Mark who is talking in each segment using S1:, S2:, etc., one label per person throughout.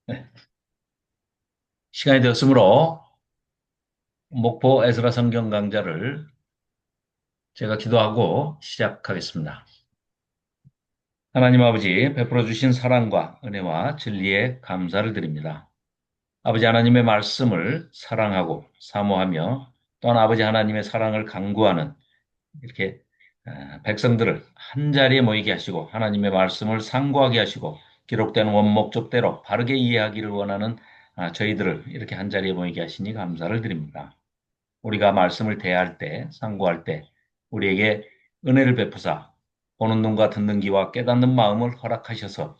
S1: 네. 시간이 되었으므로 목포 에스라 성경 강좌를 제가 기도하고 시작하겠습니다. 하나님 아버지, 베풀어 주신 사랑과 은혜와 진리에 감사를 드립니다. 아버지 하나님의 말씀을 사랑하고 사모하며 또한 아버지 하나님의 사랑을 강구하는 이렇게 백성들을 한자리에 모이게 하시고 하나님의 말씀을 상고하게 하시고 기록된 원목적대로 바르게 이해하기를 원하는 저희들을 이렇게 한자리에 모이게 하시니 감사를 드립니다. 우리가 말씀을 대할 때, 상고할 때 우리에게 은혜를 베푸사 보는 눈과 듣는 귀와 깨닫는 마음을 허락하셔서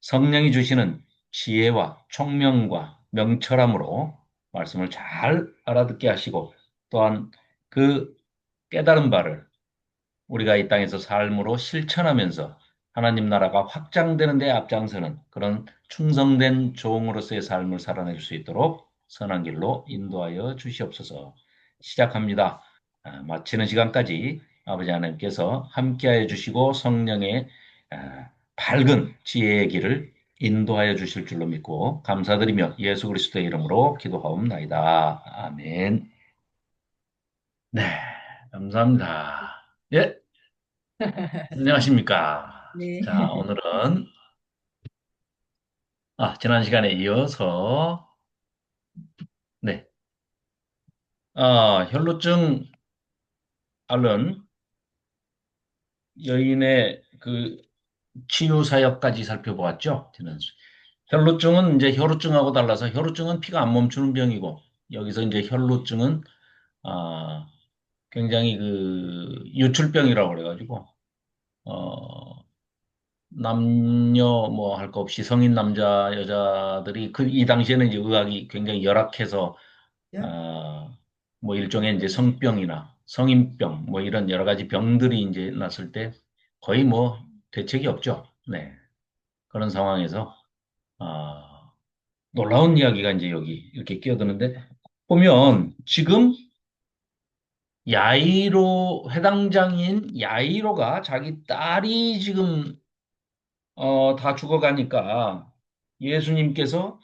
S1: 성령이 주시는 지혜와 총명과 명철함으로 말씀을 잘 알아듣게 하시고 또한 그 깨달은 바를 우리가 이 땅에서 삶으로 실천하면서 하나님 나라가 확장되는 데 앞장서는 그런 충성된 종으로서의 삶을 살아낼 수 있도록 선한 길로 인도하여 주시옵소서. 시작합니다. 마치는 시간까지 아버지 하나님께서 함께하여 주시고 성령의 밝은 지혜의 길을 인도하여 주실 줄로 믿고 감사드리며 예수 그리스도의 이름으로 기도하옵나이다. 아멘. 네, 감사합니다. 예. 안녕하십니까.
S2: 네.
S1: 자, 오늘은, 지난 시간에 이어서, 네, 혈루증 앓는 여인의 그 치유 사역까지 살펴보았죠. 혈루증은 이제 혈루증하고 달라서 혈루증은 피가 안 멈추는 병이고, 여기서 이제 혈루증은, 아, 굉장히 그 유출병이라고 그래가지고, 어, 남녀 뭐 할 거 없이 성인 남자 여자들이 그 이 당시에는 이제 의학이 굉장히 열악해서 아, 뭐 일종의 이제 성병이나 성인병 뭐 이런 여러 가지 병들이 이제 났을 때 거의 뭐 대책이 없죠. 네. 그런 상황에서 아, 놀라운 이야기가 이제 여기 이렇게 끼어드는데 보면 지금 야이로 회당장인 야이로가 자기 딸이 지금 다 죽어가니까 예수님께서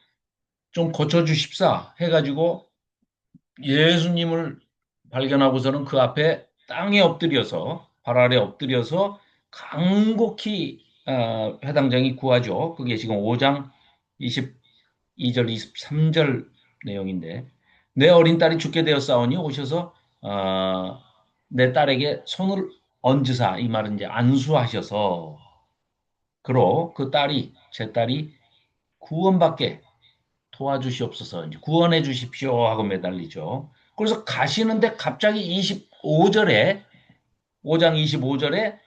S1: 좀 고쳐주십사 해가지고 예수님을 발견하고서는 그 앞에 땅에 엎드려서 발 아래 엎드려서 간곡히 해당장이 구하죠. 그게 지금 5장 22절 23절 내용인데 내 어린 딸이 죽게 되었사오니 오셔서 내 딸에게 손을 얹으사 이 말은 이제 안수하셔서 그로 그 딸이 제 딸이 구원받게 도와주시옵소서, 이제 구원해 주십시오 하고 매달리죠. 그래서 가시는데 갑자기 25절에, 5장 25절에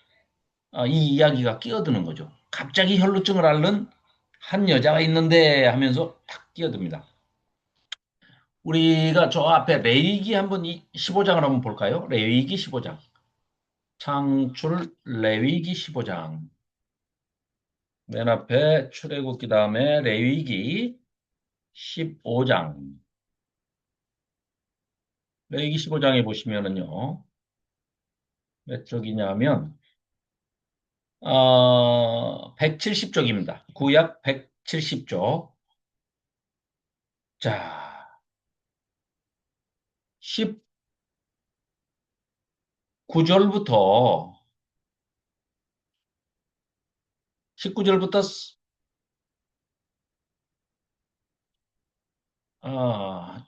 S1: 이 이야기가 끼어드는 거죠. 갑자기 혈루증을 앓는 한 여자가 있는데 하면서 탁 끼어듭니다. 우리가 저 앞에 레위기 한번 15장을 한번 볼까요? 레위기 15장. 창출 레위기 15장. 맨 앞에 출애굽기 다음에 레위기 15장. 레위기 15장에 보시면은요. 몇 쪽이냐면 170쪽입니다. 구약 170쪽. 자, 19절부터 19절부터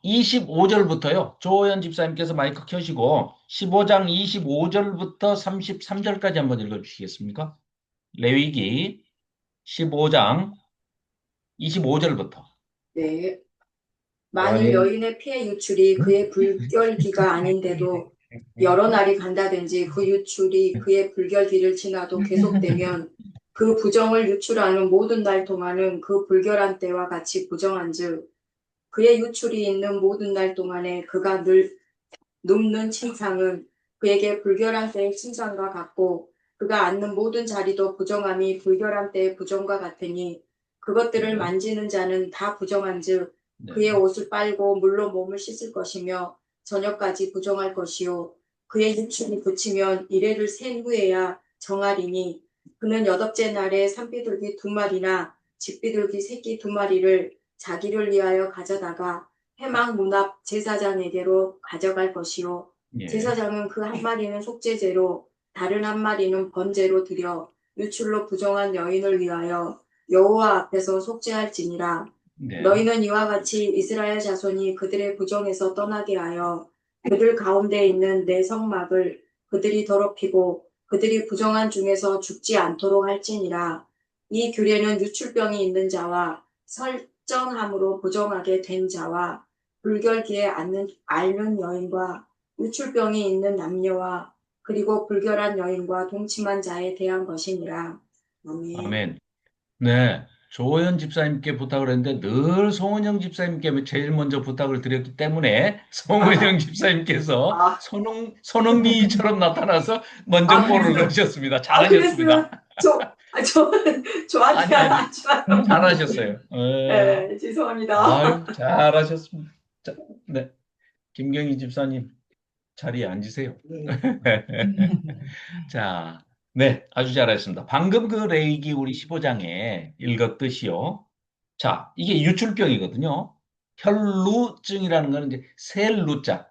S1: 25절부터요. 조호연 집사님께서 마이크 켜시고 15장 25절부터 33절까지 한번 읽어 주시겠습니까? 레위기 15장 25절부터.
S2: 네. 만일 여인의 피해 유출이 그의 불결기가 아닌데도 여러 날이 간다든지 그 유출이 그의 불결기를 지나도 계속되면 그 부정을 유출하는 모든 날 동안은 그 불결한 때와 같이 부정한즉 그의 유출이 있는 모든 날 동안에 그가 늘 눕는 침상은 그에게 불결한 때의 침상과 같고 그가 앉는 모든 자리도 부정함이 불결한 때의 부정과 같으니 그것들을
S1: 네,
S2: 만지는 자는 다 부정한즉 그의
S1: 네,
S2: 옷을 빨고 물로 몸을 씻을 것이며 저녁까지 부정할 것이요 그의 유축이 붙이면 이래를 센 후에야 정하리니 그는 여덟째 날에 산비둘기 두 마리나 집비둘기 새끼 2마리를 자기를 위하여 가져다가 회막 문 앞 제사장에게로 가져갈 것이요
S1: 예,
S2: 제사장은 그 1마리는 속죄제로 다른 1마리는 번제로 드려 유출로 부정한 여인을 위하여 여호와 앞에서 속죄할지니라.
S1: 네,
S2: 너희는 이와 같이 이스라엘 자손이 그들의 부정에서 떠나게 하여 그들 가운데 있는 내 성막을 그들이 더럽히고 그들이 부정한 중에서 죽지 않도록 할지니라. 이 규례는 유출병이 있는 자와 설정함으로 부정하게 된 자와 불결기에 앓는 여인과 유출병이 있는 남녀와 그리고 불결한 여인과 동침한 자에 대한 것이니라. 아멘.
S1: 아멘. 네, 조호연 집사님께 부탁을 했는데 늘 송은영 집사님께 제일 먼저 부탁을 드렸기 때문에 송은영 집사님께서
S2: 아,
S1: 손흥민처럼 나타나서 먼저 골을
S2: 그랬어요.
S1: 넣으셨습니다.
S2: 그랬으면
S1: 잘하셨습니다.
S2: 저한테
S1: 아니, 아니,
S2: 하지 마요.
S1: 잘하셨어요.
S2: 네, 죄송합니다.
S1: 아유, 잘하셨습니다. 자, 네, 김경희 집사님 자리에 앉으세요. 자, 네, 아주 잘하셨습니다. 방금 그 레이기 우리 15장에 읽었듯이요. 자, 이게 유출병이거든요. 혈루증이라는 거는 이제 셀루자.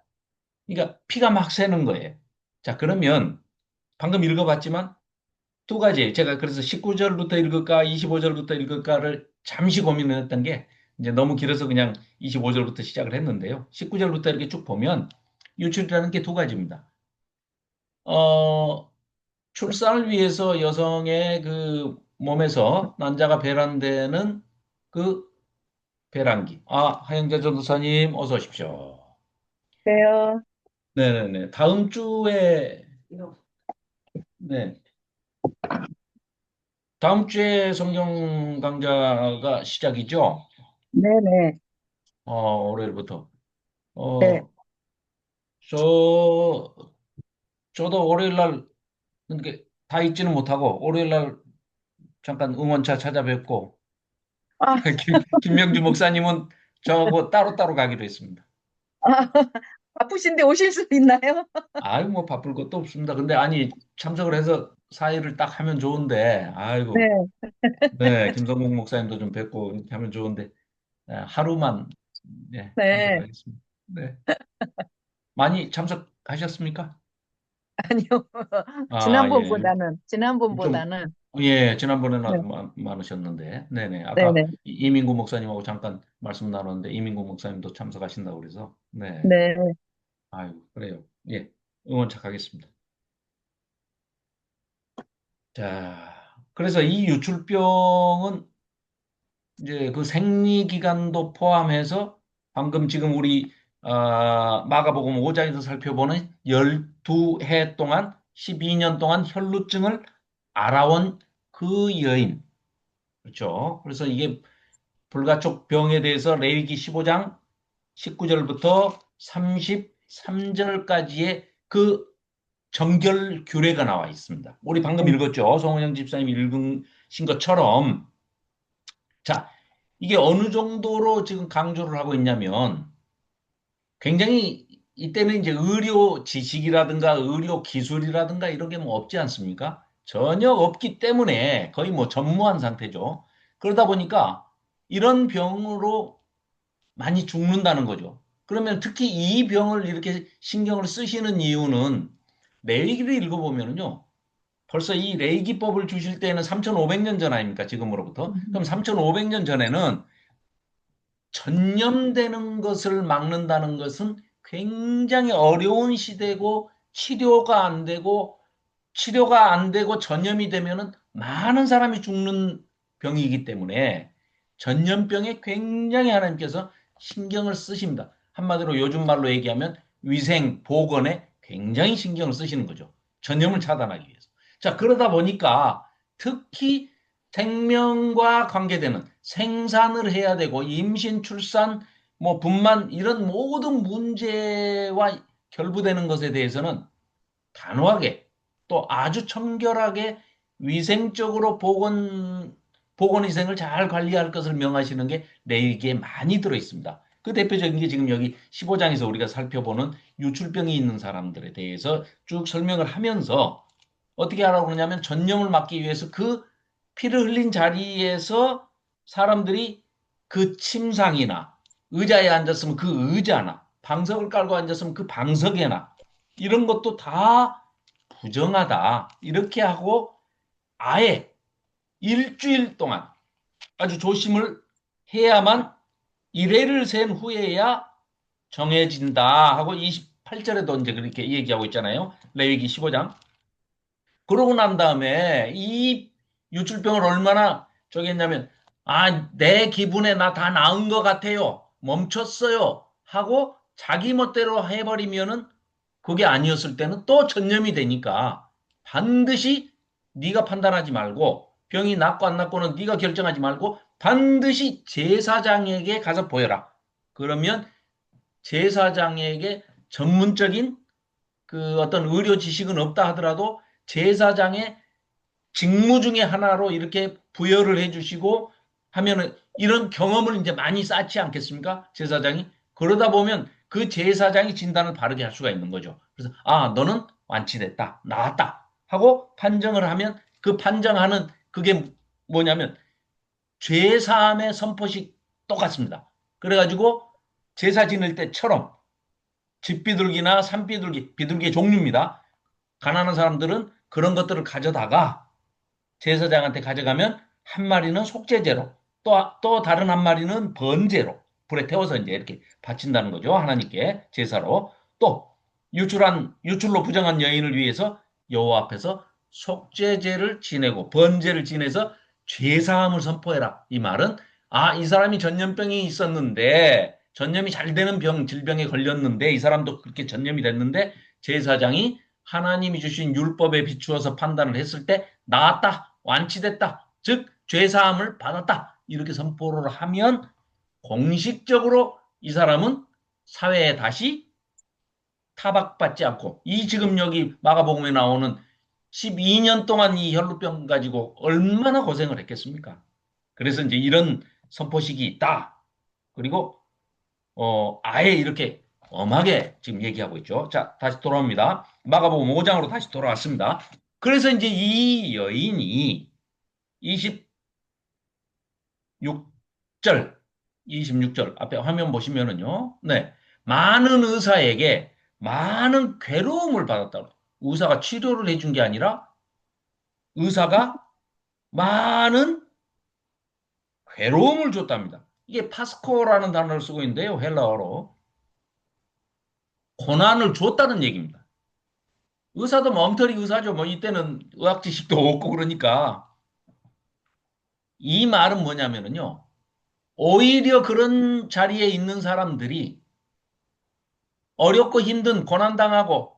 S1: 그러니까 피가 막 새는 거예요. 자, 그러면 방금 읽어봤지만 두 가지. 제가 그래서 19절부터 읽을까, 25절부터 읽을까를 잠시 고민을 했던 게 이제 너무 길어서 그냥 25절부터 시작을 했는데요. 19절부터 이렇게 쭉 보면 유출이라는 게 두 가지입니다. 어, 출산을 위해서 여성의 그 몸에서 난자가 배란되는 그 배란기. 하영자 전도사님 어서 오십시오.
S3: 그래요.
S1: 네네네. 다음 주에, 네. 다음 주에 성경 강좌가 시작이죠?
S3: 네네.
S1: 월요일부터.
S3: 네.
S1: 어, 저, 저도 월요일 날, 이렇게 다 있지는 못하고, 월요일 날 잠깐 응원차 찾아뵙고,
S3: 아,
S1: 김명주 목사님은 저하고 따로따로 가기로 했습니다.
S3: 아, 바쁘신데 오실 수 있나요?
S1: 아유, 뭐 바쁠 것도 없습니다. 근데 아니, 참석을 해서 사회를 딱 하면 좋은데, 아이고,
S3: 네.
S1: 네, 김성국 목사님도 좀 뵙고 이렇게 하면 좋은데, 하루만, 네,
S3: 네.
S1: 참석하겠습니다. 네. 많이 참석하셨습니까?
S3: 아니요.
S1: 예. 좀,
S3: 지난번보다는,
S1: 예, 지난번에는
S3: 네.
S1: 아주 많으셨는데, 네네. 아까
S3: 네네.
S1: 이민구 목사님하고 잠깐 말씀 나눴는데, 이민구 목사님도 참석하신다고 그래서, 네.
S3: 네.
S1: 아이고, 그래요. 예, 응원 착하겠습니다. 자, 그래서 이 유출병은 이제 그 생리 기간도 포함해서 방금 지금 우리 마가복음 5장에서 살펴보는 12해 동안 12년 동안 혈루증을 알아온 그 여인. 그렇죠? 그래서 이게 불가촉 병에 대해서 레위기 15장 19절부터 33절까지의 그 정결 규례가 나와 있습니다. 우리 방금
S3: 네.
S1: 읽었죠? 송은영 집사님 읽으신 것처럼 자, 이게 어느 정도로 지금 강조를 하고 있냐면 굉장히 이때는 이제 의료 지식이라든가 의료 기술이라든가 이런 게 뭐 없지 않습니까? 전혀 없기 때문에 거의 뭐 전무한 상태죠. 그러다 보니까 이런 병으로 많이 죽는다는 거죠. 그러면 특히 이 병을 이렇게 신경을 쓰시는 이유는 레위기를 읽어보면요. 벌써 이 레이기법을 주실 때는 3,500년 전 아닙니까? 지금으로부터. 그럼 3,500년 전에는 전염되는 것을 막는다는 것은 굉장히 어려운 시대고 치료가 안 되고 전염이 되면은 많은 사람이 죽는 병이기 때문에 전염병에 굉장히 하나님께서 신경을 쓰십니다. 한마디로 요즘 말로 얘기하면 위생, 보건에 굉장히 신경을 쓰시는 거죠. 전염을 차단하기 위해서. 자, 그러다 보니까 특히 생명과 관계되는 생산을 해야 되고 임신, 출산, 뭐 분만 이런 모든 문제와 결부되는 것에 대해서는 단호하게 또 아주 청결하게 위생적으로 보건위생을 잘 관리할 것을 명하시는 게 레위기에 많이 들어 있습니다. 그 대표적인 게 지금 여기 15장에서 우리가 살펴보는 유출병이 있는 사람들에 대해서 쭉 설명을 하면서 어떻게 하라고 그러냐면 전염을 막기 위해서 그 피를 흘린 자리에서 사람들이 그 침상이나 의자에 앉았으면 그 의자나 방석을 깔고 앉았으면 그 방석에나 이런 것도 다 부정하다. 이렇게 하고 아예 일주일 동안 아주 조심을 해야만 이래를 센 후에야 정해진다 하고 28절에도 이제 그렇게 얘기하고 있잖아요. 레위기 15장. 그러고 난 다음에 이 유출병을 얼마나 저기 했냐면, 아, 내 기분에 나 다 나은 것 같아요. 멈췄어요. 하고 자기 멋대로 해버리면은 그게 아니었을 때는 또 전염이 되니까 반드시 네가 판단하지 말고 병이 낫고 안 낫고는 네가 결정하지 말고 반드시 제사장에게 가서 보여라. 그러면 제사장에게 전문적인 그 어떤 의료 지식은 없다 하더라도 제사장의 직무 중에 하나로 이렇게 부여를 해주시고 하면은 이런 경험을 이제 많이 쌓지 않겠습니까? 제사장이. 그러다 보면 그 제사장이 진단을 바르게 할 수가 있는 거죠. 그래서 아, 너는 완치됐다, 나았다 하고 판정을 하면 그 판정하는 그게 뭐냐면 죄사함의 선포식 똑같습니다. 그래가지고 제사 지낼 때처럼 집비둘기나 산비둘기, 비둘기의 종류입니다. 가난한 사람들은 그런 것들을 가져다가 제사장한테 가져가면 한 마리는 속죄제로 또 다른 한 마리는 번제로 불에 태워서 이제 이렇게 바친다는 거죠. 하나님께 제사로. 또 유출로 부정한 여인을 위해서 여호와 앞에서 속죄제를 지내고 번제를 지내서 죄사함을 선포해라. 이 말은 아, 이 사람이 전염병이 있었는데 전염이 잘 되는 질병에 걸렸는데 이 사람도 그렇게 전염이 됐는데 제사장이 하나님이 주신 율법에 비추어서 판단을 했을 때 나았다, 완치됐다, 즉 죄사함을 받았다 이렇게 선포를 하면 공식적으로 이 사람은 사회에 다시 타박받지 않고 이 지금 여기 마가복음에 나오는 12년 동안 이 혈루병 가지고 얼마나 고생을 했겠습니까? 그래서 이제 이런 선포식이 있다. 그리고 아예 이렇게 엄하게 지금 얘기하고 있죠. 자, 다시 돌아옵니다. 마가복음 5장으로 다시 돌아왔습니다. 그래서 이제 이 여인이 26절, 26절 앞에 화면 보시면은요. 네. 많은 의사에게 많은 괴로움을 받았다고. 의사가 치료를 해준 게 아니라 의사가 많은 괴로움을 줬답니다. 이게 파스코라는 단어를 쓰고 있는데요. 헬라어로. 고난을 줬다는 얘기입니다. 의사도 멍터리 의사죠. 뭐 이때는 의학 지식도 없고 그러니까 이 말은 뭐냐면은요. 오히려 그런 자리에 있는 사람들이 어렵고 힘든 고난당하고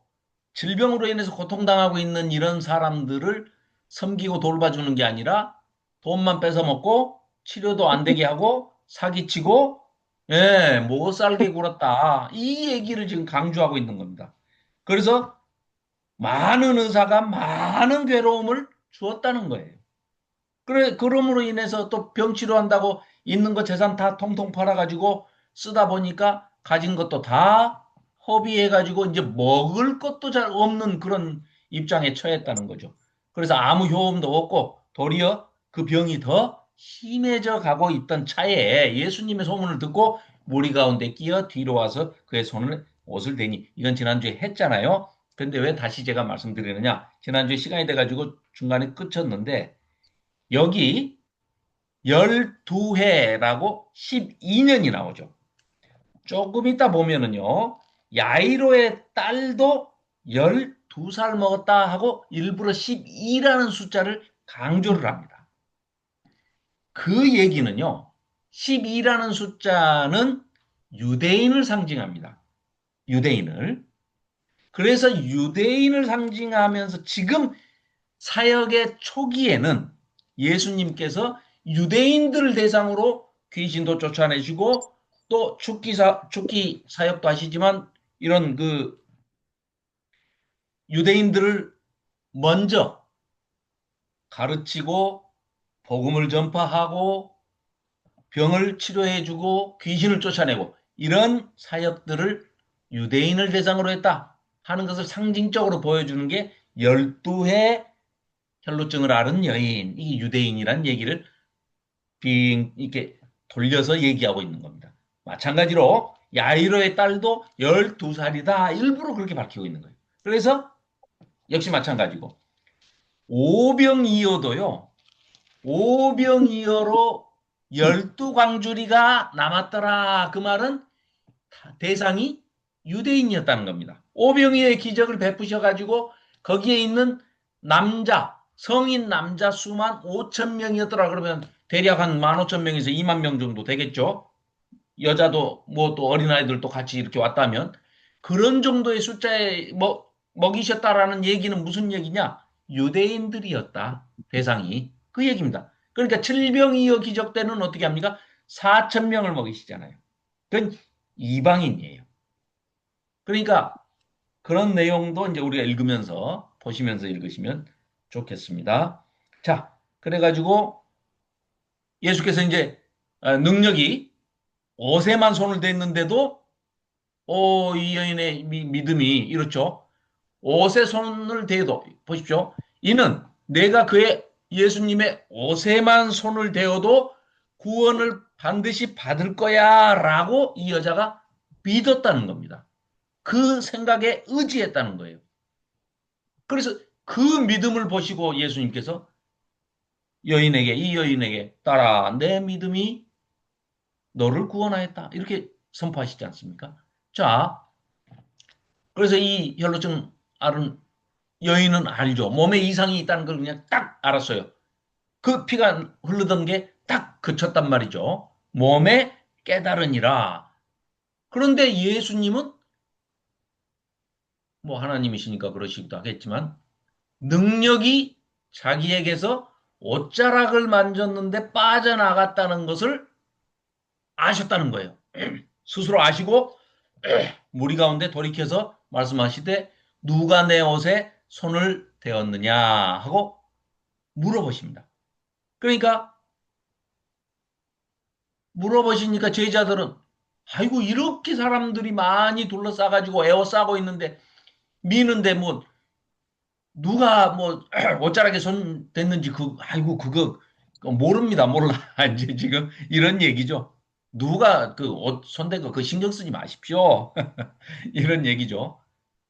S1: 질병으로 인해서 고통당하고 있는 이런 사람들을 섬기고 돌봐주는 게 아니라 돈만 뺏어먹고 치료도 안 되게 하고 사기치고 예, 못 살게 굴었다. 이 얘기를 지금 강조하고 있는 겁니다. 그래서 많은 의사가 많은 괴로움을 주었다는 거예요. 그래, 그럼으로 인해서 또 병 치료한다고 있는 거 재산 다 통통 팔아가지고 쓰다 보니까 가진 것도 다 허비해가지고 이제 먹을 것도 잘 없는 그런 입장에 처했다는 거죠. 그래서 아무 효험도 없고 도리어 그 병이 더 심해져 가고 있던 차에 예수님의 소문을 듣고 무리 가운데 끼어 뒤로 와서 그의 손을 옷을 대니 이건 지난주에 했잖아요. 근데 왜 다시 제가 말씀드리느냐? 지난주에 시간이 돼가지고 중간에 끝쳤는데 여기 12회라고 12년이 나오죠. 조금 이따 보면은요. 야이로의 딸도 12살 먹었다 하고 일부러 12라는 숫자를 강조를 합니다. 그 얘기는요. 12라는 숫자는 유대인을 상징합니다. 유대인을. 그래서 유대인을 상징하면서 지금 사역의 초기에는 예수님께서 유대인들을 대상으로 귀신도 쫓아내시고 또 죽기 사역도 하시지만 이런 그 유대인들을 먼저 가르치고 복음을 전파하고 병을 치료해주고 귀신을 쫓아내고 이런 사역들을 유대인을 대상으로 했다 하는 것을 상징적으로 보여주는 게 12회 혈루증을 앓은 여인, 이 유대인이란 얘기를 빙 이렇게 돌려서 얘기하고 있는 겁니다. 마찬가지로 야이로의 딸도 12살이다. 일부러 그렇게 밝히고 있는 거예요. 그래서 역시 마찬가지고 오병이어도요. 오병이어로 12광주리가 남았더라. 그 말은 대상이 유대인이었다는 겁니다. 오병이어의 기적을 베푸셔가지고 거기에 있는 남자, 성인 남자 수만 5천 명이었더라. 그러면 대략 한 15,000명에서 2만 명 정도 되겠죠. 여자도 뭐 또 어린아이들도 같이 이렇게 왔다면 그런 정도의 숫자에 먹이셨다라는 얘기는 무슨 얘기냐? 유대인들이었다. 대상이. 그 얘기입니다. 그러니까 칠병이어 기적 때는 어떻게 합니까? 4천 명을 먹이시잖아요. 그건 이방인이에요. 그러니까 그런 내용도 이제 우리가 읽으면서 보시면서 읽으시면 좋겠습니다. 자, 그래가지고 예수께서 이제 능력이 옷에만 손을 댔는데도 이 여인의 믿음이 이렇죠. 옷에 손을 대도 보십시오. 이는 내가 그의 예수님의 옷에만 손을 대어도 구원을 반드시 받을 거야라고 이 여자가 믿었다는 겁니다. 그 생각에 의지했다는 거예요. 그래서 그 믿음을 보시고 예수님께서 이 여인에게 따라 내 믿음이 너를 구원하였다. 이렇게 선포하시지 않습니까? 자, 그래서 이 혈루증 앓은 여인은 알죠. 몸에 이상이 있다는 걸 그냥 딱 알았어요. 그 피가 흐르던 게 딱 그쳤단 말이죠. 몸에 깨달으니라. 그런데 예수님은 뭐 하나님이시니까 그러시기도 하겠지만 능력이 자기에게서 옷자락을 만졌는데 빠져나갔다는 것을 아셨다는 거예요. 스스로 아시고 무리 가운데 돌이켜서 말씀하시되 누가 내 옷에 손을 대었느냐 하고 물어보십니다. 그러니까 물어보시니까 제자들은 아이고 이렇게 사람들이 많이 둘러싸가지고 에워싸고 있는데 미는데 뭐 누가 뭐 옷자락에 손 댔는지 아이고 그거 모릅니다. 몰라. 이제 지금 이런 얘기죠. 누가 그 옷 손댄 거 그 신경 쓰지 마십시오. 이런 얘기죠.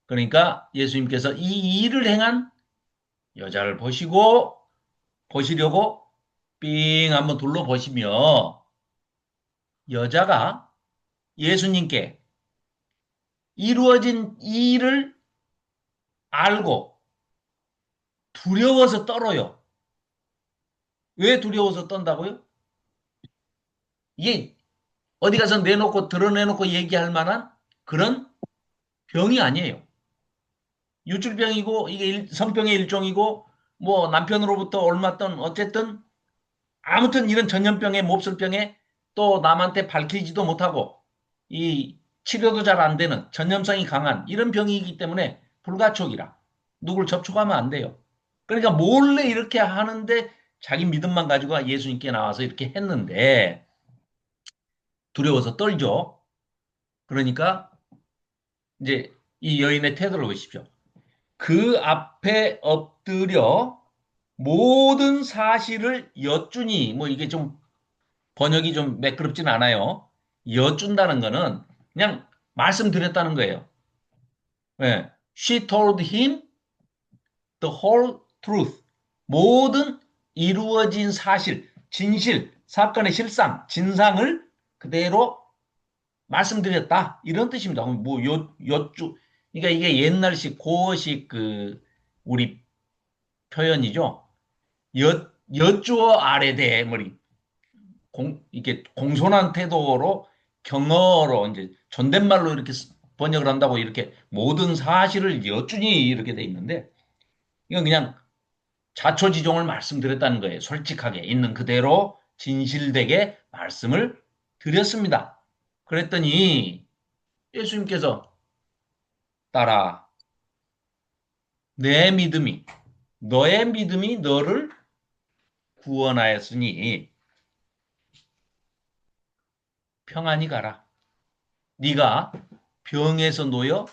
S1: 그러니까 예수님께서 이 일을 행한 여자를 보시려고 삥 한번 둘러보시며 여자가 예수님께 이루어진 이 일을 알고 두려워서 떨어요. 왜 두려워서 떤다고요? 이게 어디 가서 드러내놓고 얘기할 만한 그런 병이 아니에요. 유출병이고 이게 성병의 일종이고 뭐 남편으로부터 옮았던 어쨌든 아무튼 이런 전염병에 몹쓸병에 또 남한테 밝히지도 못하고 이 치료도 잘 안 되는 전염성이 강한 이런 병이기 때문에 불가촉이라 누굴 접촉하면 안 돼요. 그러니까 몰래 이렇게 하는데 자기 믿음만 가지고 예수님께 나와서 이렇게 했는데 두려워서 떨죠. 그러니까 이제 이 여인의 태도를 보십시오. 그 앞에 엎드려 모든 사실을 여쭈니 뭐 이게 좀 번역이 좀 매끄럽진 않아요. 여쭌다는 거는 그냥 말씀드렸다는 거예요. 예. She told him the whole truth. 모든 이루어진 사실, 진실, 사건의 실상, 진상을 그대로 말씀드렸다. 이런 뜻입니다. 뭐 여쭈 그러니까 이게 옛날식 고어식 우리 표현이죠. 여쭈어 아래대 머리 이게 공손한 태도로 경어로 이제 존댓말로 이렇게 번역을 한다고 이렇게 모든 사실을 여쭈니 이렇게 돼 있는데 이건 그냥 자초지종을 말씀드렸다는 거예요. 솔직하게 있는 그대로 진실되게 말씀을 드렸습니다. 그랬더니 예수님께서 따라 내 믿음이 너의 믿음이 너를 구원하였으니 평안히 가라. 네가 병에서 놓여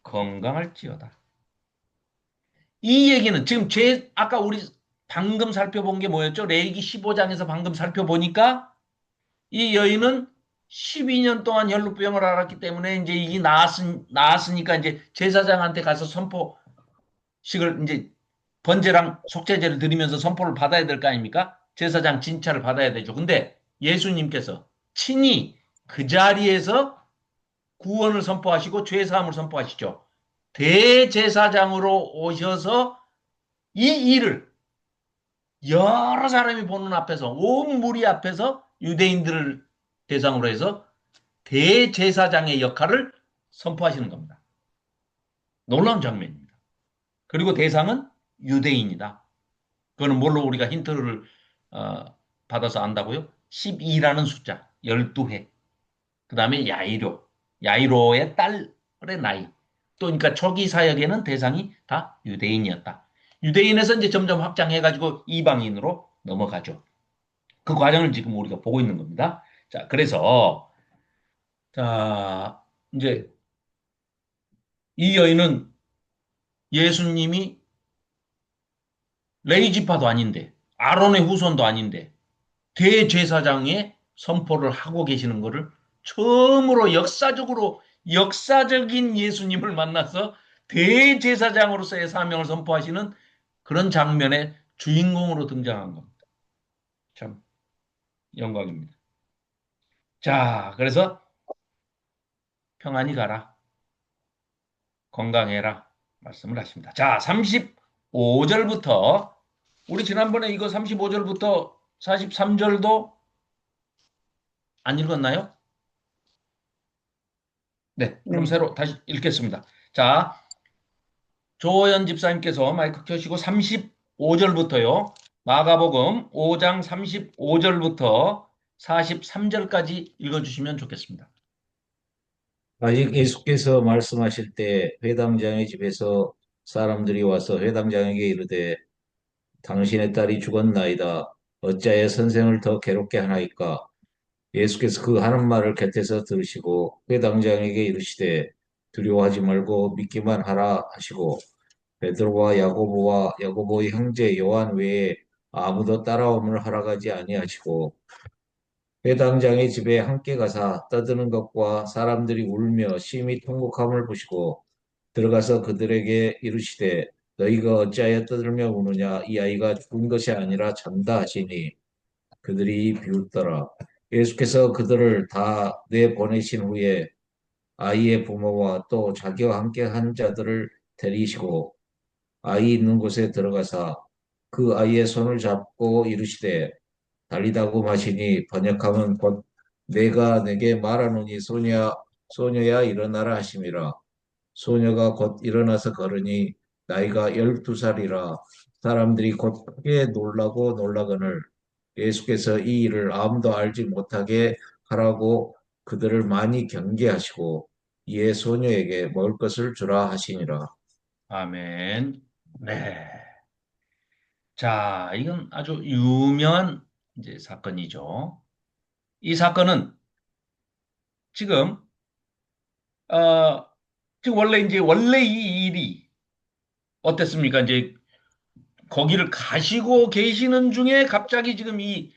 S1: 건강할지어다. 이 얘기는 지금 아까 우리 방금 살펴본 게 뭐였죠? 레위기 15장에서 방금 살펴보니까 이 여인은 12년 동안 혈루병을 앓았기 때문에 이제 이게 나았으니까 이제 제사장한테 가서 선포식을 이제 번제랑 속죄제를 드리면서 선포를 받아야 될 거 아닙니까? 제사장 진찰을 받아야 되죠. 근데 예수님께서 친히 그 자리에서 구원을 선포하시고 죄사함을 선포하시죠. 대제사장으로 오셔서 이 일을 여러 사람이 보는 앞에서 온 무리 앞에서 유대인들을 대상으로 해서 대제사장의 역할을 선포하시는 겁니다. 놀라운 장면입니다. 그리고 대상은 유대인이다. 그거는 뭘로 우리가 힌트를 어, 받아서 안다고요? 12라는 숫자, 12회. 그 다음에 야이로, 야이로의 딸의 나이. 또 그러니까 초기 사역에는 대상이 다 유대인이었다. 유대인에서 이제 점점 확장해가지고 이방인으로 넘어가죠. 그 과정을 지금 우리가 보고 있는 겁니다. 자, 그래서 자 이제 이 여인은 예수님이 레위 지파도 아닌데 아론의 후손도 아닌데 대제사장의 선포를 하고 계시는 것을 처음으로 역사적인 예수님을 만나서 대제사장으로서의 사명을 선포하시는 그런 장면의 주인공으로 등장한 겁니다. 참 영광입니다. 자, 그래서 평안히 가라. 건강해라. 말씀을 하십니다. 자, 35절부터 우리 지난번에 이거 35절부터 43절도 안 읽었나요? 네, 그럼
S3: 네.
S1: 새로 다시 읽겠습니다. 자, 조호연 집사님께서 마이크 켜시고 35절부터요. 마가복음 5장 35절부터 43절까지 읽어주시면 좋겠습니다.
S4: 아직 예수께서 말씀하실 때 회당장의 집에서 사람들이 와서 회당장에게 이르되 당신의 딸이 죽었나이다. 어찌하여 선생을 더 괴롭게 하나이까? 예수께서 그 하는 말을 곁에서 들으시고 회당장에게 이르시되 두려워하지 말고 믿기만 하라 하시고 베드로와 야고보와 야고보의 형제 요한 외에 아무도 따라옴을 허락하지 아니하시고 회당장의 집에 함께 가사 떠드는 것과 사람들이 울며 심히 통곡함을 보시고 들어가서 그들에게 이르시되 너희가 어찌하여 떠들며 우느냐 이 아이가 죽은 것이 아니라 잠다 하시니 그들이 비웃더라. 예수께서 그들을 다 내보내신 후에 아이의 부모와 또 자기와 함께 한 자들을 데리시고 아이 있는 곳에 들어가사 그 아이의 손을 잡고 이르시되 달리다고 마시니 번역하면 곧 내가 내게 말하노니 소녀야 일어나라 하심이라. 소녀가 곧 일어나서 걸으니 나이가 12살이라 사람들이 곧 크게 놀라고 놀라거늘 예수께서 이 일을 아무도 알지 못하게 하라고 그들을 많이 경계하시고 이에 소녀에게 먹을 것을 주라 하시니라.
S1: 아멘. 네. 자, 이건 아주 유명한 이제 사건이죠. 이 사건은 지금 어, 지금 원래 이 일이 어땠습니까? 이제 거기를 가시고 계시는 중에 갑자기 지금 이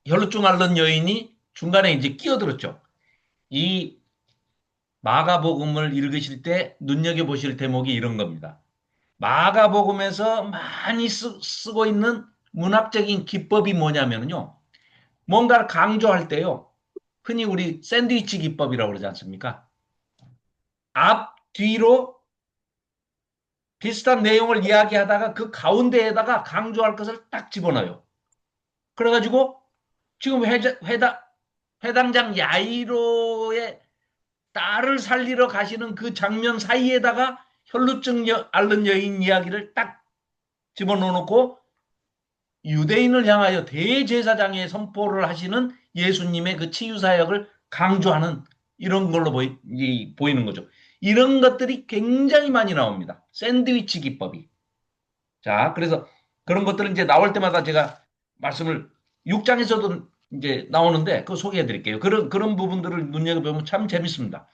S1: 혈루증 앓는 여인이 중간에 이제 끼어들었죠. 이 마가복음을 읽으실 때 눈여겨보실 대목이 이런 겁니다. 마가복음에서 많이 쓰고 있는 문학적인 기법이 뭐냐면요. 뭔가를 강조할 때요. 흔히 우리 샌드위치 기법이라고 그러지 않습니까? 앞, 뒤로 비슷한 내용을 이야기하다가 그 가운데에다가 강조할 것을 딱 집어넣어요. 그래가지고 지금 회당장 야이로의 딸을 살리러 가시는 그 장면 사이에다가 혈루증 앓는 여인 이야기를 딱 집어넣어놓고 유대인을 향하여 대제사장의 선포를 하시는 예수님의 그 치유사역을 강조하는 이런 걸로 보이는 거죠. 이런 것들이 굉장히 많이 나옵니다. 샌드위치 기법이. 자, 그래서 그런 것들은 이제 나올 때마다 제가 말씀을 6장에서도 이제 나오는데 그거 소개해 드릴게요. 그런 부분들을 눈여겨보면 참 재밌습니다.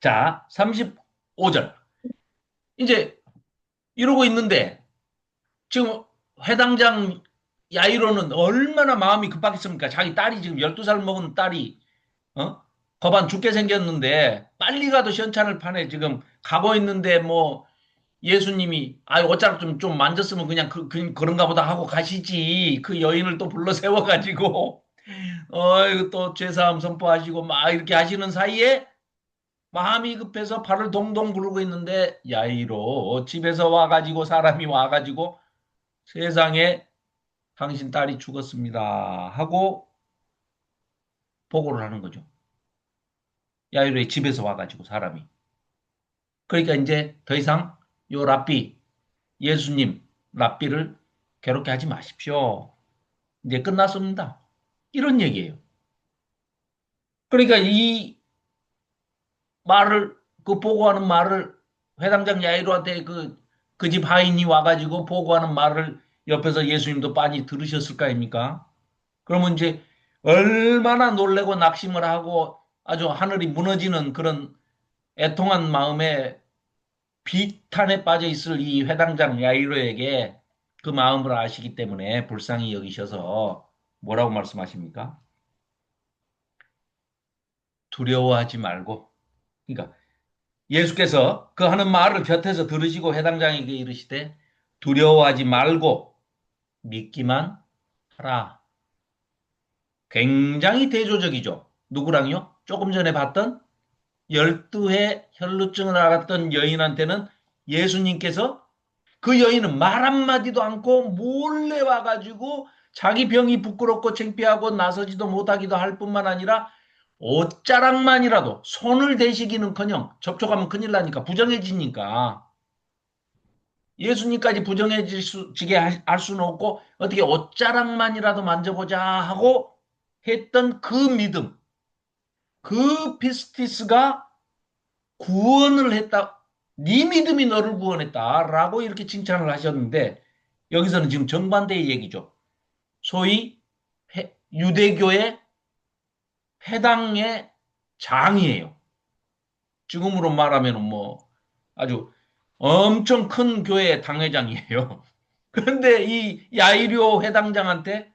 S1: 자, 35절. 이제 이러고 있는데 지금 회당장 야이로는 얼마나 마음이 급하겠습니까? 자기 딸이 지금 12살 먹은 딸이, 어? 거반 죽게 생겼는데, 빨리 가도 시원찮을 판에 지금 가고 있는데, 뭐, 예수님이, 어차피 좀 만졌으면 그냥 그런가 보다 하고 가시지. 그 여인을 또 불러 세워가지고, 이거 또 죄사함 선포하시고, 막 이렇게 하시는 사이에, 마음이 급해서 발을 동동 구르고 있는데, 야이로, 집에서 와가지고, 사람이 와가지고, 세상에 당신 딸이 죽었습니다. 하고 보고를 하는 거죠. 야이로의 집에서 와가지고 사람이. 그러니까 이제 더 이상 요 랍비, 예수님, 랍비를 괴롭게 하지 마십시오. 이제 끝났습니다. 이런 얘기예요. 그러니까 이 말을, 그 보고하는 말을 회당장 야이로한테 그 집 하인이 와가지고 보고하는 말을 옆에서 예수님도 빤히 들으셨을 거 아닙니까? 그러면 이제 얼마나 놀래고 낙심을 하고 아주 하늘이 무너지는 그런 애통한 마음에 비탄에 빠져 있을 이 회당장 야이로에게 그 마음을 아시기 때문에 불쌍히 여기셔서 뭐라고 말씀하십니까? 두려워하지 말고. 그러니까 예수께서 그 하는 말을 곁에서 들으시고 회당장에게 이르시되 두려워하지 말고 믿기만 하라. 굉장히 대조적이죠. 누구랑요? 조금 전에 봤던 12회 혈루증을 앓았던 여인한테는 예수님께서 그 여인은 말 한마디도 않고 몰래 와가지고 자기 병이 부끄럽고 창피하고 나서지도 못하기도 할 뿐만 아니라 옷자락만이라도 손을 대시기는커녕 접촉하면 큰일 나니까 부정해지니까 예수님까지 부정해지게 할 수는 없고 어떻게 옷자락만이라도 만져보자 하고 했던 그 믿음, 그 피스티스가 구원을 했다. 네 믿음이 너를 구원했다라고 이렇게 칭찬을 하셨는데 여기서는 지금 정반대의 얘기죠. 소위 유대교의 회당의 장이에요. 지금으로 말하면 뭐 아주 엄청 큰 교회의 당회장이에요. 그런데 이 야이료 회당장한테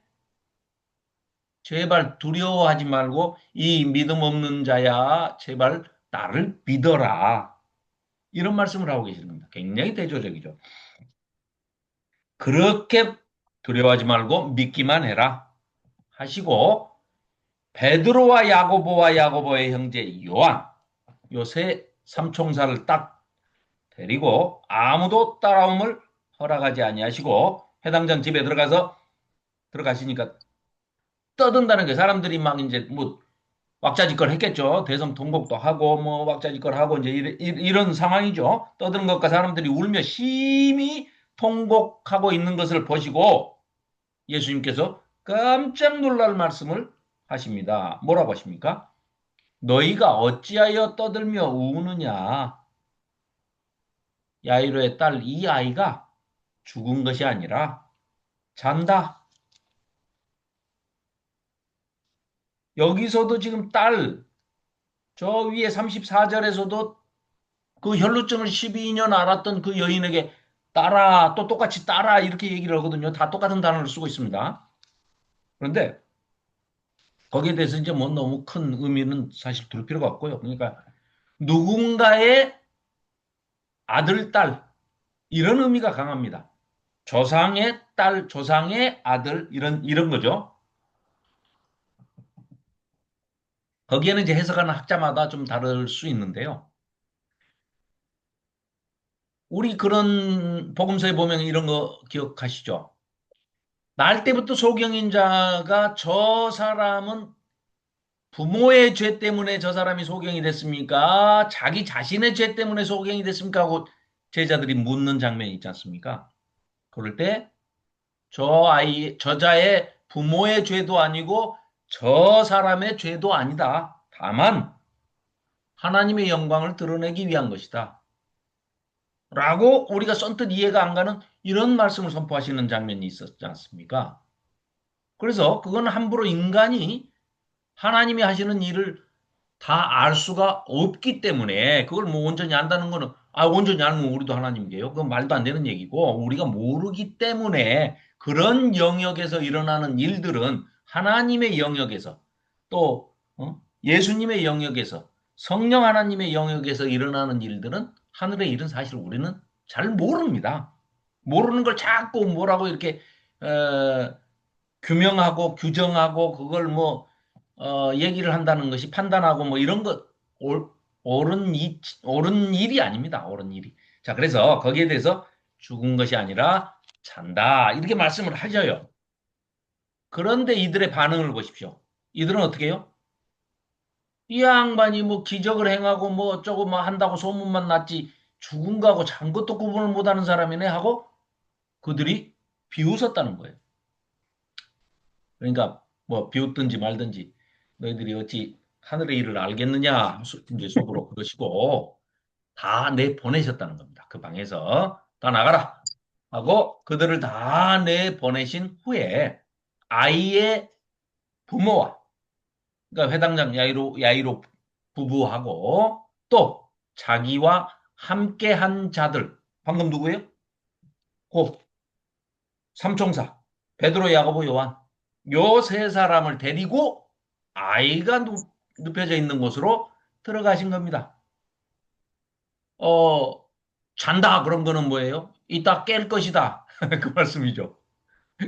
S1: 제발 두려워하지 말고 이 믿음 없는 자야 제발 나를 믿어라. 이런 말씀을 하고 계시는 겁니다. 굉장히 대조적이죠. 그렇게 두려워하지 말고 믿기만 해라 하시고 베드로와 야고보와 야고보의 형제 요한 요 세 삼총사를 딱 데리고 아무도 따라옴을 허락하지 아니하시고 해당장 집에 들어가시니까 떠든다는 게 사람들이 막 이제 뭐 왁자지껄 했겠죠. 대성 통곡도 하고 뭐 왁자지껄 하고 이제 이런 상황이죠. 떠드는 것과 사람들이 울며 심히 통곡하고 있는 것을 보시고 예수님께서 깜짝 놀랄 말씀을 하십니다. 뭐라고 하십니까? 너희가 어찌하여 떠들며 우느냐? 야이로의 딸 이 아이가 죽은 것이 아니라 잔다. 여기서도 지금 딸, 저 위에 34절에서도 그 혈루증을 12년 앓았던 그 여인에게 따라, 또 똑같이 따라 이렇게 얘기를 하거든요. 다 똑같은 단어를 쓰고 있습니다. 그런데 거기에 대해서 이제 뭐 너무 큰 의미는 사실 둘 필요가 없고요. 그러니까 누군가의 아들, 딸 이런 의미가 강합니다. 조상의 딸, 조상의 아들 이런 거죠. 거기에는 이제 해석하는 학자마다 좀 다를 수 있는데요. 우리 그런 복음서에 보면 이런 거 기억하시죠? 날 때부터 소경인자가 저 사람은 부모의 죄 때문에 저 사람이 소경이 됐습니까? 자기 자신의 죄 때문에 소경이 됐습니까? 하고 제자들이 묻는 장면이 있지 않습니까? 그럴 때 저자의 부모의 죄도 아니고 저 사람의 죄도 아니다. 다만 하나님의 영광을 드러내기 위한 것이다. 라고 우리가 선뜻 이해가 안 가는 이런 말씀을 선포하시는 장면이 있었지 않습니까? 그래서 그건 함부로 인간이 하나님이 하시는 일을 다 알 수가 없기 때문에 그걸 뭐 온전히 안다는 거는 온전히 알면 우리도 하나님이에요. 그건 말도 안 되는 얘기고, 우리가 모르기 때문에 그런 영역에서 일어나는 일들은 하나님의 영역에서 또 예수님의 영역에서 성령 하나님의 영역에서 일어나는 일들은 하늘의 일은 사실 우리는 잘 모릅니다. 모르는 걸 자꾸 뭐라고 이렇게 어, 규명하고 규정하고 그걸 뭐 얘기를 한다는 것이 판단하고 뭐 이런 것 옳은 일이 아닙니다. 옳은 일이. 자, 그래서 거기에 대해서 죽은 것이 아니라 잔다. 이렇게 말씀을 하셔요. 그런데 이들의 반응을 보십시오. 이들은 어떻게 해요? 이 양반이 뭐 기적을 행하고 뭐 어쩌고 뭐 한다고 소문만 났지 죽은 거하고 잔 것도 구분을 못하는 사람이네 하고 그들이 비웃었다는 거예요. 그러니까 뭐 비웃든지 말든지 너희들이 어찌 하늘의 일을 알겠느냐 이제 속으로 그러시고 다 내보내셨다는 겁니다. 그 방에서 다 나가라 하고 그들을 다 내보내신 후에 아이의 부모와 그러니까 회당장 야이로 부부하고 또 자기와 함께 한 자들 방금 누구예요? 곧 삼총사 베드로 야고보 요한 요 세 사람을 데리고 아이가 눕혀져 있는 곳으로 들어가신 겁니다. 어, 잔다 그런 거는 뭐예요? 이따 깰 것이다. 그 말씀이죠.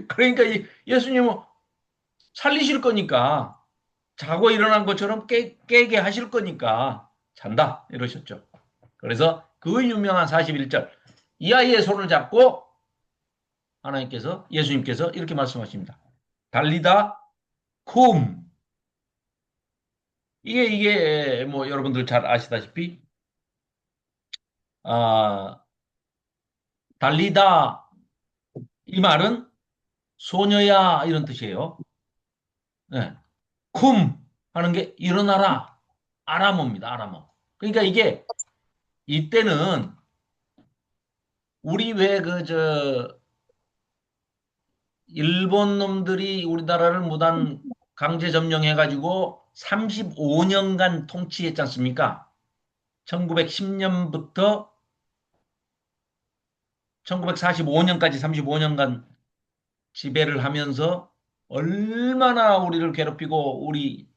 S1: 그러니까 예수님은 살리실 거니까 자고 일어난 것처럼 깨게 하실 거니까 잔다 이러셨죠. 그래서 그 유명한 41절 이 아이의 손을 잡고 하나님께서 예수님께서 이렇게 말씀하십니다. 달리다 쿰 이게 뭐 여러분들 잘 아시다시피 아, 달리다 이 말은 소녀야 이런 뜻이에요. 네. 쿰 하는 게 일어나라 아람어입니다. 아람어. 그러니까 이게 이때는 우리 왜 그 저 일본 놈들이 우리나라를 무단 강제 점령해가지고 35년간 통치했지 않습니까? 1910년부터 1945년까지 35년간 지배를 하면서 얼마나 우리를 괴롭히고 우리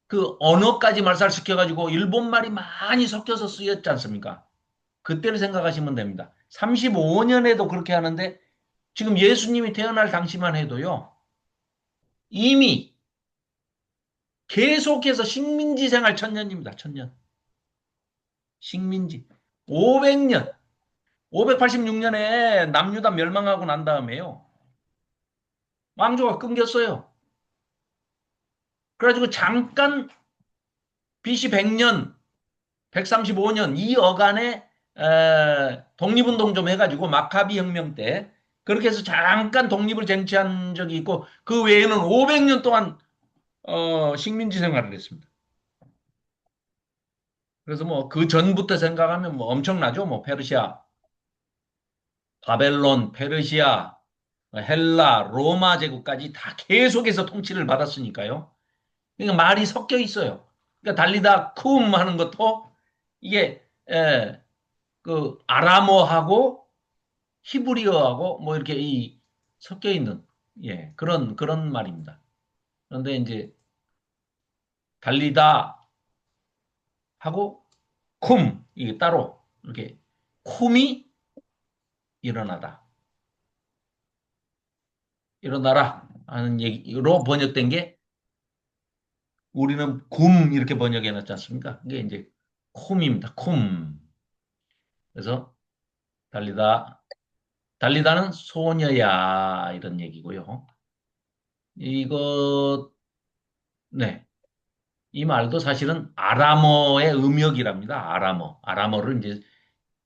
S1: 그 언어까지 말살시켜가지고 일본말이 많이 섞여서 쓰였지 않습니까? 그때를 생각하시면 됩니다. 35년에도 그렇게 하는데 지금 예수님이 태어날 당시만 해도요. 이미 계속해서 식민지 생활 천년입니다. 천년. 식민지. 500년. 586년에 남유다 멸망하고 난 다음에요. 왕조가 끊겼어요. 그래가지고 잠깐 BC 100년, 135년 이 어간에 독립운동 좀 해가지고 마카비 혁명 때 그렇게 해서 잠깐 독립을 쟁취한 적이 있고 그 외에는 500년 동안 식민지 생활을 했습니다. 그래서 뭐 그 전부터 생각하면 뭐 엄청나죠. 뭐 페르시아, 바벨론, 페르시아, 헬라, 로마 제국까지 다 계속해서 통치를 받았으니까요. 그러니까 말이 섞여 있어요. 그러니까 달리다 쿰 하는 것도 이게 그 아람어하고 히브리어하고 뭐 이렇게 이 섞여 있는 그런 말입니다. 그런데 이제 달리다 하고 쿰 이게 따로 이렇게 쿰이 일어나다. 일어나라 하는 얘기로 번역된 게 우리는 굼 이렇게 번역해 놨지 않습니까? 이게 이제 쿰입니다. 쿰. 그래서 달리다 달리다는 소녀야 이런 얘기고요. 이거 네. 이 말도 사실은 아람어의 음역이랍니다. 아람어. 아람어를 이제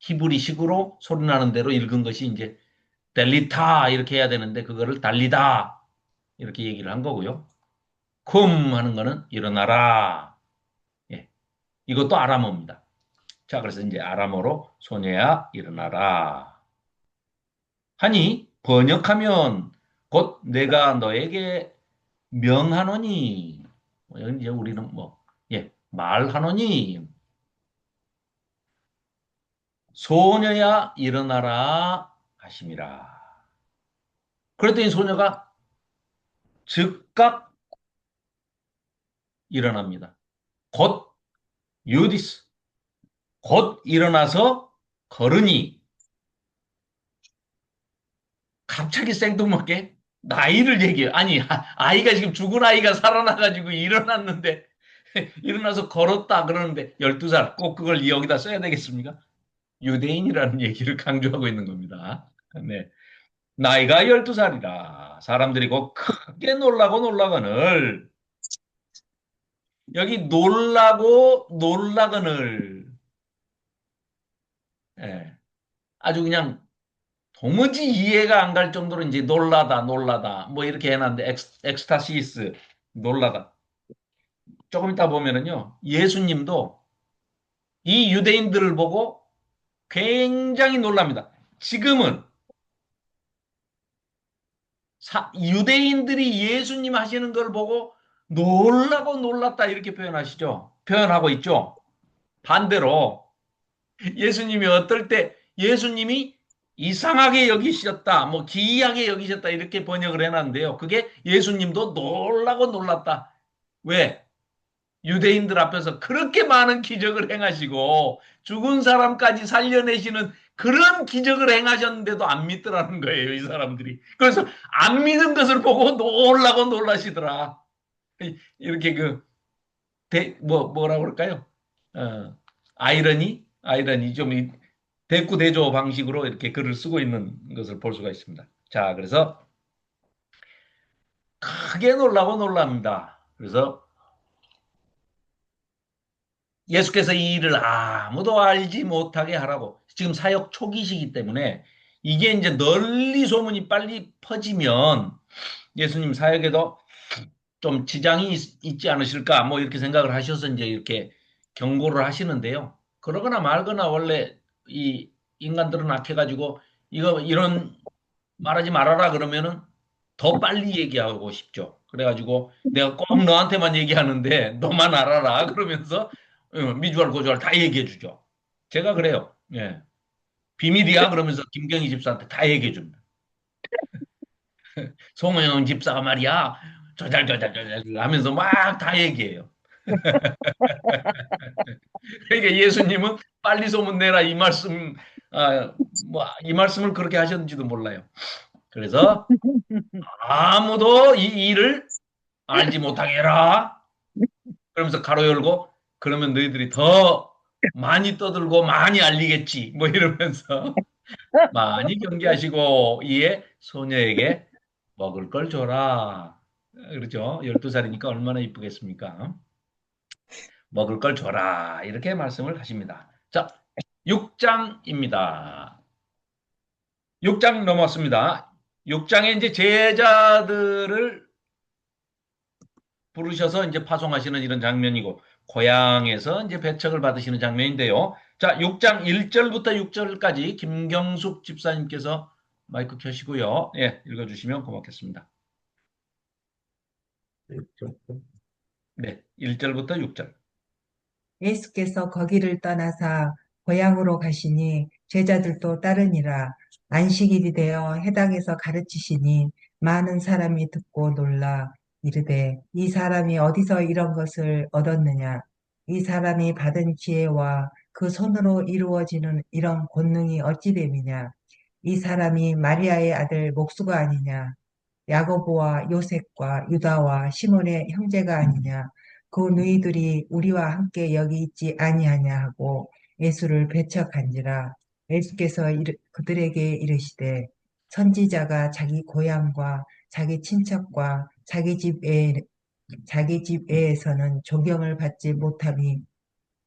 S1: 히브리식으로 소리 나는 대로 읽은 것이 이제 델리타 이렇게 해야 되는데 그거를 달리다 이렇게 얘기를 한 거고요. 쿰 하는 거는 일어나라. 예. 이것도 아람어입니다. 자, 그래서 이제 아람어로 소녀야 일어나라. 하니 번역하면 곧 내가 너에게 명하노니 여기 이제 우리는 뭐 말하노니 소녀야 일어나라 하심이라. 그랬더니 소녀가 즉각 일어납니다. 곧 유디스 곧 일어나서 걸으니 갑자기 생뚱맞게 나이를 얘기해요. 아니 아이가 지금 죽은 아이가 살아나가지고 일어났는데 일어나서 걸었다 그러는데 12살 꼭 그걸 여기다 써야 되겠습니까? 유대인이라는 얘기를 강조하고 있는 겁니다. 네. 나이가 12살이라 사람들이 곧 크게 놀라고 놀라거늘 여기 놀라고 놀라거늘 예. 아주 그냥 도무지 이해가 안 갈 정도로 이제 놀라다 놀라다 뭐 이렇게 해놨는데 엑스타시스 놀라다 조금 이따 보면은요 예수님도 이 유대인들을 보고 굉장히 놀랍니다. 지금은 유대인들이 예수님 하시는 걸 보고 놀라고 놀랐다 이렇게 표현하고 있죠. 반대로 예수님이 어떨 때 예수님이 이상하게 여기셨다, 뭐 기이하게 여기셨다 이렇게 번역을 해놨는데요. 그게 예수님도 놀라고 놀랐다. 왜? 유대인들 앞에서 그렇게 많은 기적을 행하시고 죽은 사람까지 살려내시는 그런 기적을 행하셨는데도 안 믿더라는 거예요, 이 사람들이. 그래서 안 믿은 것을 보고 놀라고 놀라시더라. 이렇게 뭐라고 그럴까요? 아이러니 좀 대꾸대조 방식으로 이렇게 글을 쓰고 있는 것을 볼 수가 있습니다. 자, 그래서 크게 놀라고 놀랍니다. 그래서 예수께서 이 일을 아무도 알지 못하게 하라고. 지금 사역 초기시기 때문에 이게 이제 널리 소문이 빨리 퍼지면 예수님 사역에도 좀 지장이 있지 않으실까 뭐 이렇게 생각을 하셔서 이제 이렇게 경고를 하시는데요. 그러거나 말거나 원래 이 인간들은 악해가지고 이거 이런 말하지 말아라 그러면은 더 빨리 얘기하고 싶죠. 그래가지고 내가 꼭 너한테만 얘기하는데 너만 알아라 그러면서 미주알 고주알 다 얘기해 주죠. 제가 그래요. 예. 비밀이야 그러면서 김경희 집사한테 다 얘기해 줍니다. 송호영 집사가 말이야 저잘저잘저잘 하면서 막 다 얘기해요. 그러니까 예수님은 빨리 소문 내라 이 말씀 뭐 이 말씀을 그렇게 하셨는지도 몰라요. 그래서 아무도 이 일을 알지 못하게 해라. 그러면서 가로 열고 그러면 너희들이 더 많이 떠들고 많이 알리겠지. 뭐 이러면서 많이 경계하시고 이에 소녀에게 먹을 걸 줘라. 그렇죠? 12살이니까 얼마나 이쁘겠습니까? 먹을 걸 줘라. 이렇게 말씀을 하십니다. 자, 6장입니다. 6장 넘었습니다. 6장에 이제 제자들을 부르셔서 이제 파송하시는 이런 장면이고, 고향에서 이제 배척을 받으시는 장면인데요. 자, 6장 1절부터 6절까지 김경숙 집사님께서 마이크 켜시고요. 예, 읽어주시면 고맙겠습니다. 네, 1절부터 6절.
S5: 예수께서 거기를 떠나사 고향으로 가시니 제자들도 따르니라. 안식일이 되어 해당에서 가르치시니 많은 사람이 듣고 놀라 이르되 이 사람이 어디서 이런 것을 얻었느냐? 이 사람이 받은 지혜와 그 손으로 이루어지는 이런 권능이 어찌 됨이냐? 이 사람이 마리아의 아들 목수가 아니냐? 야고보와 요셉과 유다와 시몬의 형제가 아니냐? 그 너희들이 우리와 함께 여기 있지 아니하냐 하고 예수를 배척한지라. 예수께서 그들에게 이르시되 선지자가 자기 고향과 자기 친척과 자기 집 외에서는 존경을 받지 못함이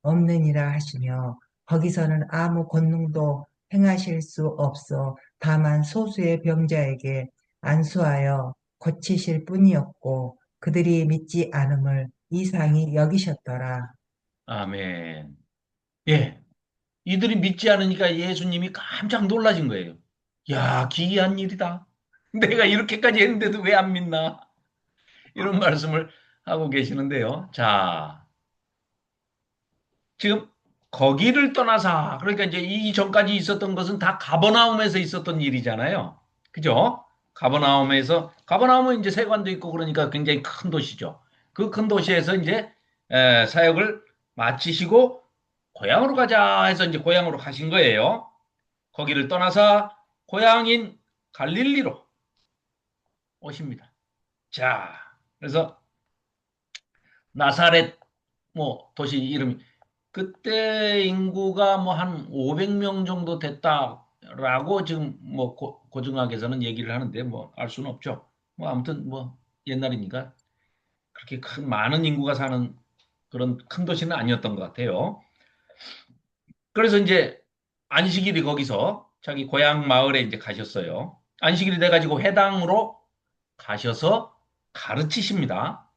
S5: 없느니라 하시며 거기서는 아무 권능도 행하실 수 없어 다만 소수의 병자에게 안수하여 고치실 뿐이었고 그들이 믿지 않음을 이상히 여기셨더라.
S1: 아멘. 예, 이들이 믿지 않으니까 예수님이 깜짝 놀라신 거예요. 야, 기이한 일이다. 내가 이렇게까지 했는데도 왜 안 믿나? 이런 말씀을 하고 계시는데요. 자, 지금 거기를 떠나사, 그러니까 이제 이 전까지 있었던 것은 다 가버나움에서 있었던 일이잖아요. 그죠? 가버나움은 이제 세관도 있고 그러니까 굉장히 큰 도시죠. 그 큰 도시에서 이제 사역을 마치시고 고향으로 가자 해서 이제 고향으로 가신 거예요. 거기를 떠나서 고향인 갈릴리로 오십니다. 자, 그래서 나사렛 뭐 도시 이름이 그때 인구가 뭐 한 500명 정도 됐다라고 지금 뭐 고증학에서는 얘기를 하는데 뭐 알 수는 없죠. 뭐 아무튼 뭐 옛날이니까 그렇게 큰 많은 인구가 사는 그런 큰 도시는 아니었던 것 같아요. 그래서 이제 안식일이 거기서 자기 고향 마을에 이제 가셨어요. 안식일이 돼가지고 회당으로 가셔서 가르치십니다.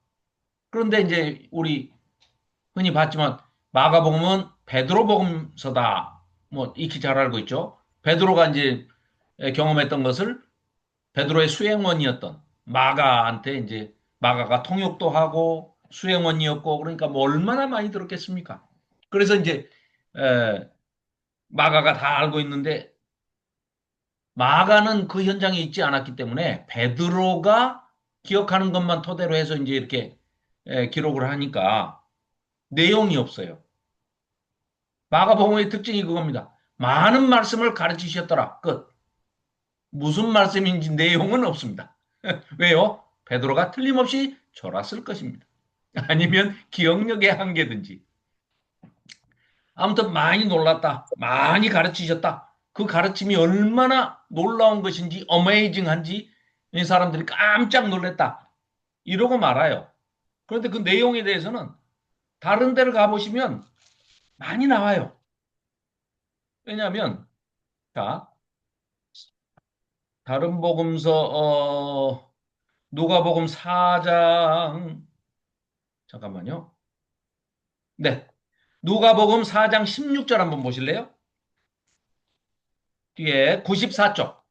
S1: 그런데 이제 우리 흔히 봤지만 마가복음은 베드로복음서다. 뭐 익히 잘 알고 있죠. 베드로가 이제 경험했던 것을 베드로의 수행원이었던 마가한테 이제 마가가 통역도 하고 수행원이었고 그러니까 뭐 얼마나 많이 들었겠습니까? 그래서 이제 에, 마가가 다 알고 있는데 마가는 그 현장에 있지 않았기 때문에 베드로가 기억하는 것만 토대로 해서 이제 이렇게 기록을 하니까 내용이 없어요. 마가복음의 특징이 그겁니다. 많은 말씀을 가르치셨더라. 끝. 무슨 말씀인지 내용은 없습니다. 왜요? 베드로가 틀림없이 졸았을 것입니다. 아니면 기억력의 한계든지. 아무튼 많이 놀랐다. 많이 가르치셨다. 그 가르침이 얼마나 놀라운 것인지, 어메이징한지 이 사람들이 깜짝 놀랐다. 이러고 말아요. 그런데 그 내용에 대해서는 다른 데를 가보시면 많이 나와요. 왜냐하면, 자, 다른 복음서, 누가복음 4장, 잠깐만요. 네. 누가복음 4장 16절 한번 보실래요? 뒤에 94쪽.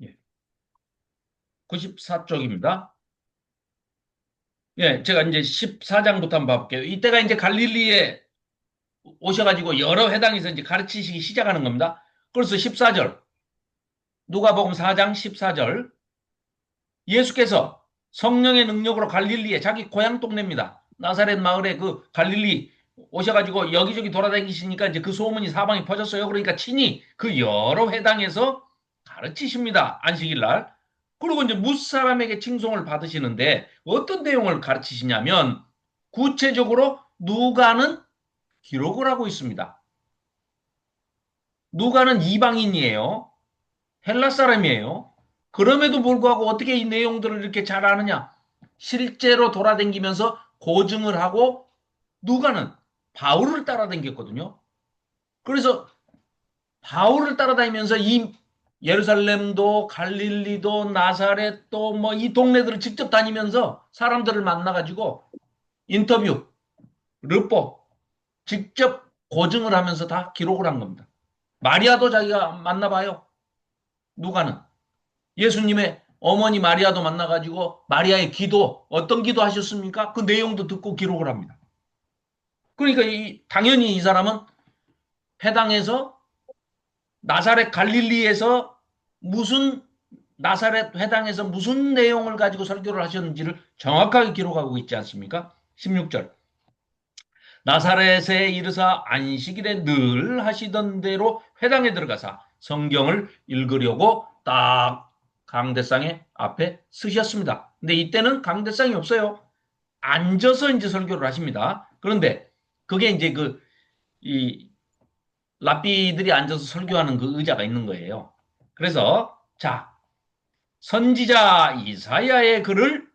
S1: 예. 94쪽입니다. 예, 제가 이제 14장부터 한번 봐볼게요. 이때가 이제 갈릴리에 오셔가지고 여러 회당에서 이제 가르치시기 시작하는 겁니다. 그래서 14절, 누가복음 4장 14절, 예수께서 성령의 능력으로 갈릴리에 자기 고향 동네입니다. 나사렛 마을에 그 갈릴리 오셔가지고 여기저기 돌아다니시니까 이제 그 소문이 사방에 퍼졌어요. 그러니까 친히 그 여러 회당에서 가르치십니다. 안식일 날. 그리고 이제 무사람에게 칭송을 받으시는데 어떤 내용을 가르치시냐면 구체적으로 누가는 기록을 하고 있습니다. 누가는 이방인이에요. 헬라 사람이에요. 그럼에도 불구하고 어떻게 이 내용들을 이렇게 잘 아느냐? 실제로 돌아다니면서 고증을 하고 누가는 바울을 따라다녔거든요. 그래서 바울을 따라다니면서 이 예루살렘도 갈릴리도 나사렛도 뭐 이 동네들을 직접 다니면서 사람들을 만나가지고 인터뷰, 르포 직접 고증을 하면서 다 기록을 한 겁니다. 마리아도 자기가 만나봐요. 누가는. 예수님의 어머니 마리아도 만나가지고 마리아의 기도, 어떤 기도 하셨습니까? 그 내용도 듣고 기록을 합니다. 그러니까 당연히 이 사람은 회당에서 나사렛 갈릴리에서 무슨 나사렛 회당에서 무슨 내용을 가지고 설교를 하셨는지를 정확하게 기록하고 있지 않습니까? 16절. 나사렛에 이르사 안식일에 늘 하시던 대로 회당에 들어가사 성경을 읽으려고 딱 강대상의 앞에 서셨습니다. 근데 이때는 강대상이 없어요. 앉아서 이제 설교를 하십니다. 그런데 그게 이제 이 랍비들이 앉아서 설교하는 그 의자가 있는 거예요. 그래서 자, 선지자 이사야의 글을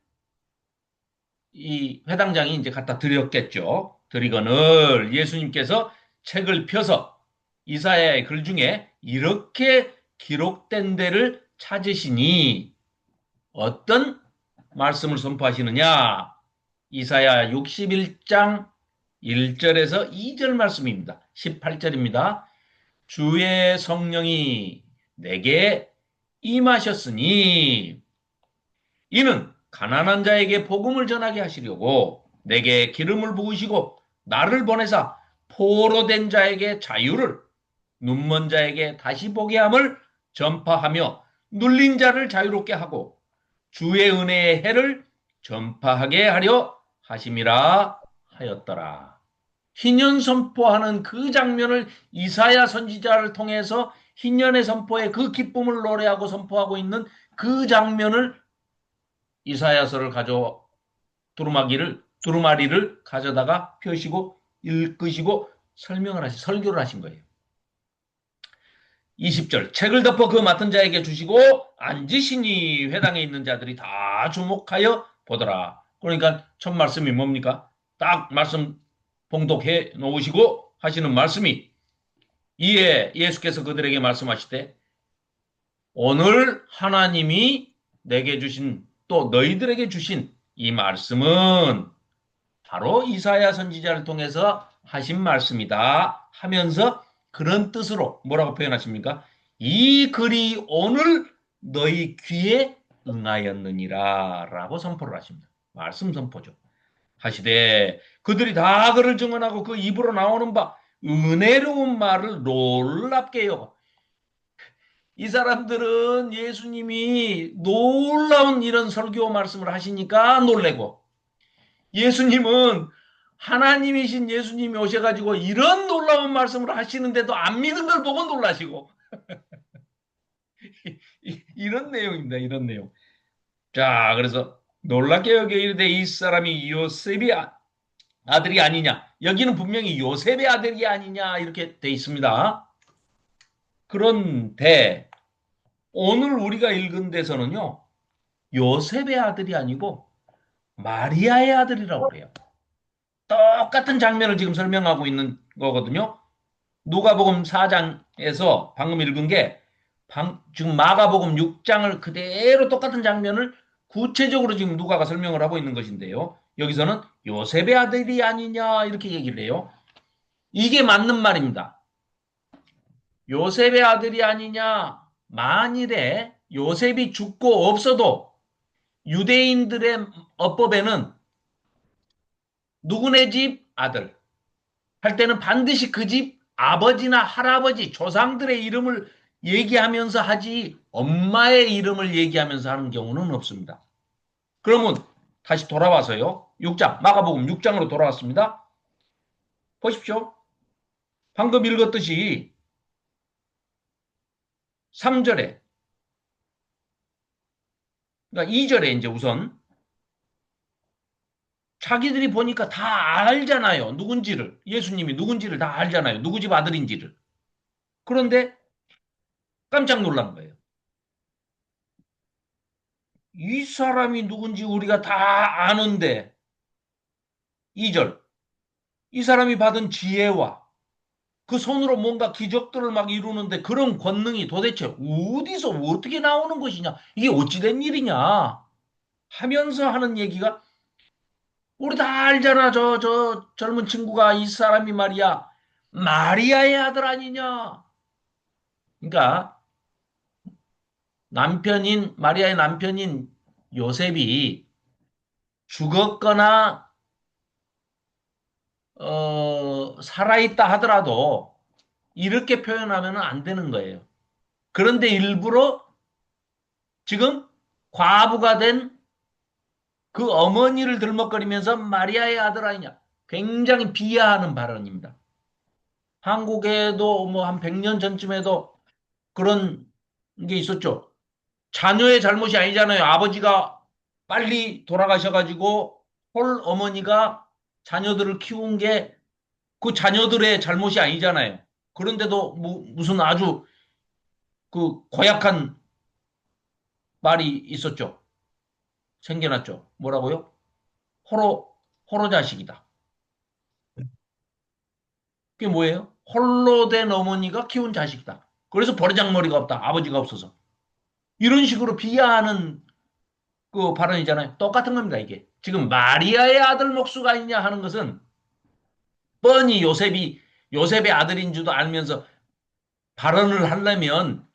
S1: 이 회당장이 이제 갖다 드렸겠죠. 드리거늘 예수님께서 책을 펴서 이사야의 글 중에 이렇게 기록된 데를 찾으시니 어떤 말씀을 선포하시느냐? 이사야 61장 1절에서 2절 말씀입니다. 18절입니다. 주의 성령이 내게 임하셨으니 이는 가난한 자에게 복음을 전하게 하시려고 내게 기름을 부으시고 나를 보내사 포로된 자에게 자유를, 눈먼 자에게 다시 보게 함을 전파하며 눌린 자를 자유롭게 하고 주의 은혜의 해를 전파하게 하려 하심이라 하였더라. 희년 선포하는 그 장면을 이사야 선지자를 통해서 희년의 선포에 그 기쁨을 노래하고 선포하고 있는 그 장면을 이사야서를 가져 두루마리를 가져다가 펴시고 읽으시고 설교를 하신 거예요. 20절 책을 덮어 그 맡은 자에게 주시고 앉으시니 회당에 있는 자들이 다 주목하여 보더라. 그러니까 첫 말씀이 뭡니까? 딱 말씀 봉독해 놓으시고 하시는 말씀이, 이에 예수께서 그들에게 말씀하시되 오늘 하나님이 내게 주신, 또 너희들에게 주신 이 말씀은 바로 이사야 선지자를 통해서 하신 말씀이다 하면서 그런 뜻으로 뭐라고 표현하십니까? 이 글이 오늘 너희 귀에 응하였느니라 라고 선포를 하십니다. 말씀 선포죠. 하시되 그들이 다 그를 증언하고 그 입으로 나오는 바 은혜로운 말을 놀랍게 여겨. 이 사람들은 예수님이 놀라운 이런 설교 말씀을 하시니까 놀래고, 예수님은 하나님이신 예수님이 오셔가지고 이런 놀라운 말씀을 하시는데도 안 믿은 걸 보고 놀라시고 이런 내용입니다. 이런 내용. 자, 그래서 놀랍게 여겨 이르되 이 사람이 요셉이 아들이 아니냐. 여기는 분명히 요셉의 아들이 아니냐 이렇게 돼 있습니다. 그런데 오늘 우리가 읽은 데서는요, 요셉의 아들이 아니고 마리아의 아들이라고 그래요. 똑같은 장면을 지금 설명하고 있는 거거든요. 누가복음 4장에서 방금 읽은 게 지금 마가복음 6장을 그대로 똑같은 장면을 구체적으로 지금 누가가 설명을 하고 있는 것인데요. 여기서는 요셉의 아들이 아니냐 이렇게 얘기를 해요. 이게 맞는 말입니다. 요셉의 아들이 아니냐. 만일에 요셉이 죽고 없어도 유대인들의 어법에는 누구네 집 아들 할 때는 반드시 그 집 아버지나 할아버지, 조상들의 이름을 얘기하면서 하지 엄마의 이름을 얘기하면서 하는 경우는 없습니다. 그러면 다시 돌아와서요. 6장, 마가복음 6장으로 돌아왔습니다. 보십시오. 방금 읽었듯이 3절에, 그러니까 2절에 이제 우선 자기들이 보니까 다 알잖아요. 누군지를. 예수님이 누군지를 다 알잖아요. 누구 집 아들인지를. 그런데 깜짝 놀란 거예요. 이 사람이 누군지 우리가 다 아는데, 2절. 이 사람이 받은 지혜와 그 손으로 뭔가 기적들을 막 이루는데 그런 권능이 도대체 어디서 어떻게 나오는 것이냐? 이게 어찌된 일이냐? 하면서 하는 얘기가, 우리 다 알잖아. 저 젊은 친구가 이 사람이 말이야. 마리아의 아들 아니냐? 그러니까 마리아의 남편인 요셉이 죽었거나 살아있다 하더라도 이렇게 표현하면 안 되는 거예요. 그런데 일부러 지금 과부가 된 그 어머니를 들먹거리면서 마리아의 아들 아니냐. 굉장히 비하하는 발언입니다. 한국에도 뭐 한 100년 전쯤에도 그런 게 있었죠. 자녀의 잘못이 아니잖아요. 아버지가 빨리 돌아가셔가지고 홀 어머니가 자녀들을 키운 게 그 자녀들의 잘못이 아니잖아요. 그런데도 무슨 아주 그 고약한 말이 있었죠. 생겨났죠. 뭐라고요? 호로 자식이다. 그게 뭐예요? 홀로 된 어머니가 키운 자식이다. 그래서 버르장머리가 없다. 아버지가 없어서. 이런 식으로 비하하는 그 발언이잖아요. 똑같은 겁니다, 이게. 지금 마리아의 아들 목수가 아니냐 하는 것은 뻔히 요셉의 아들인 줄도 알면서 발언을 하려면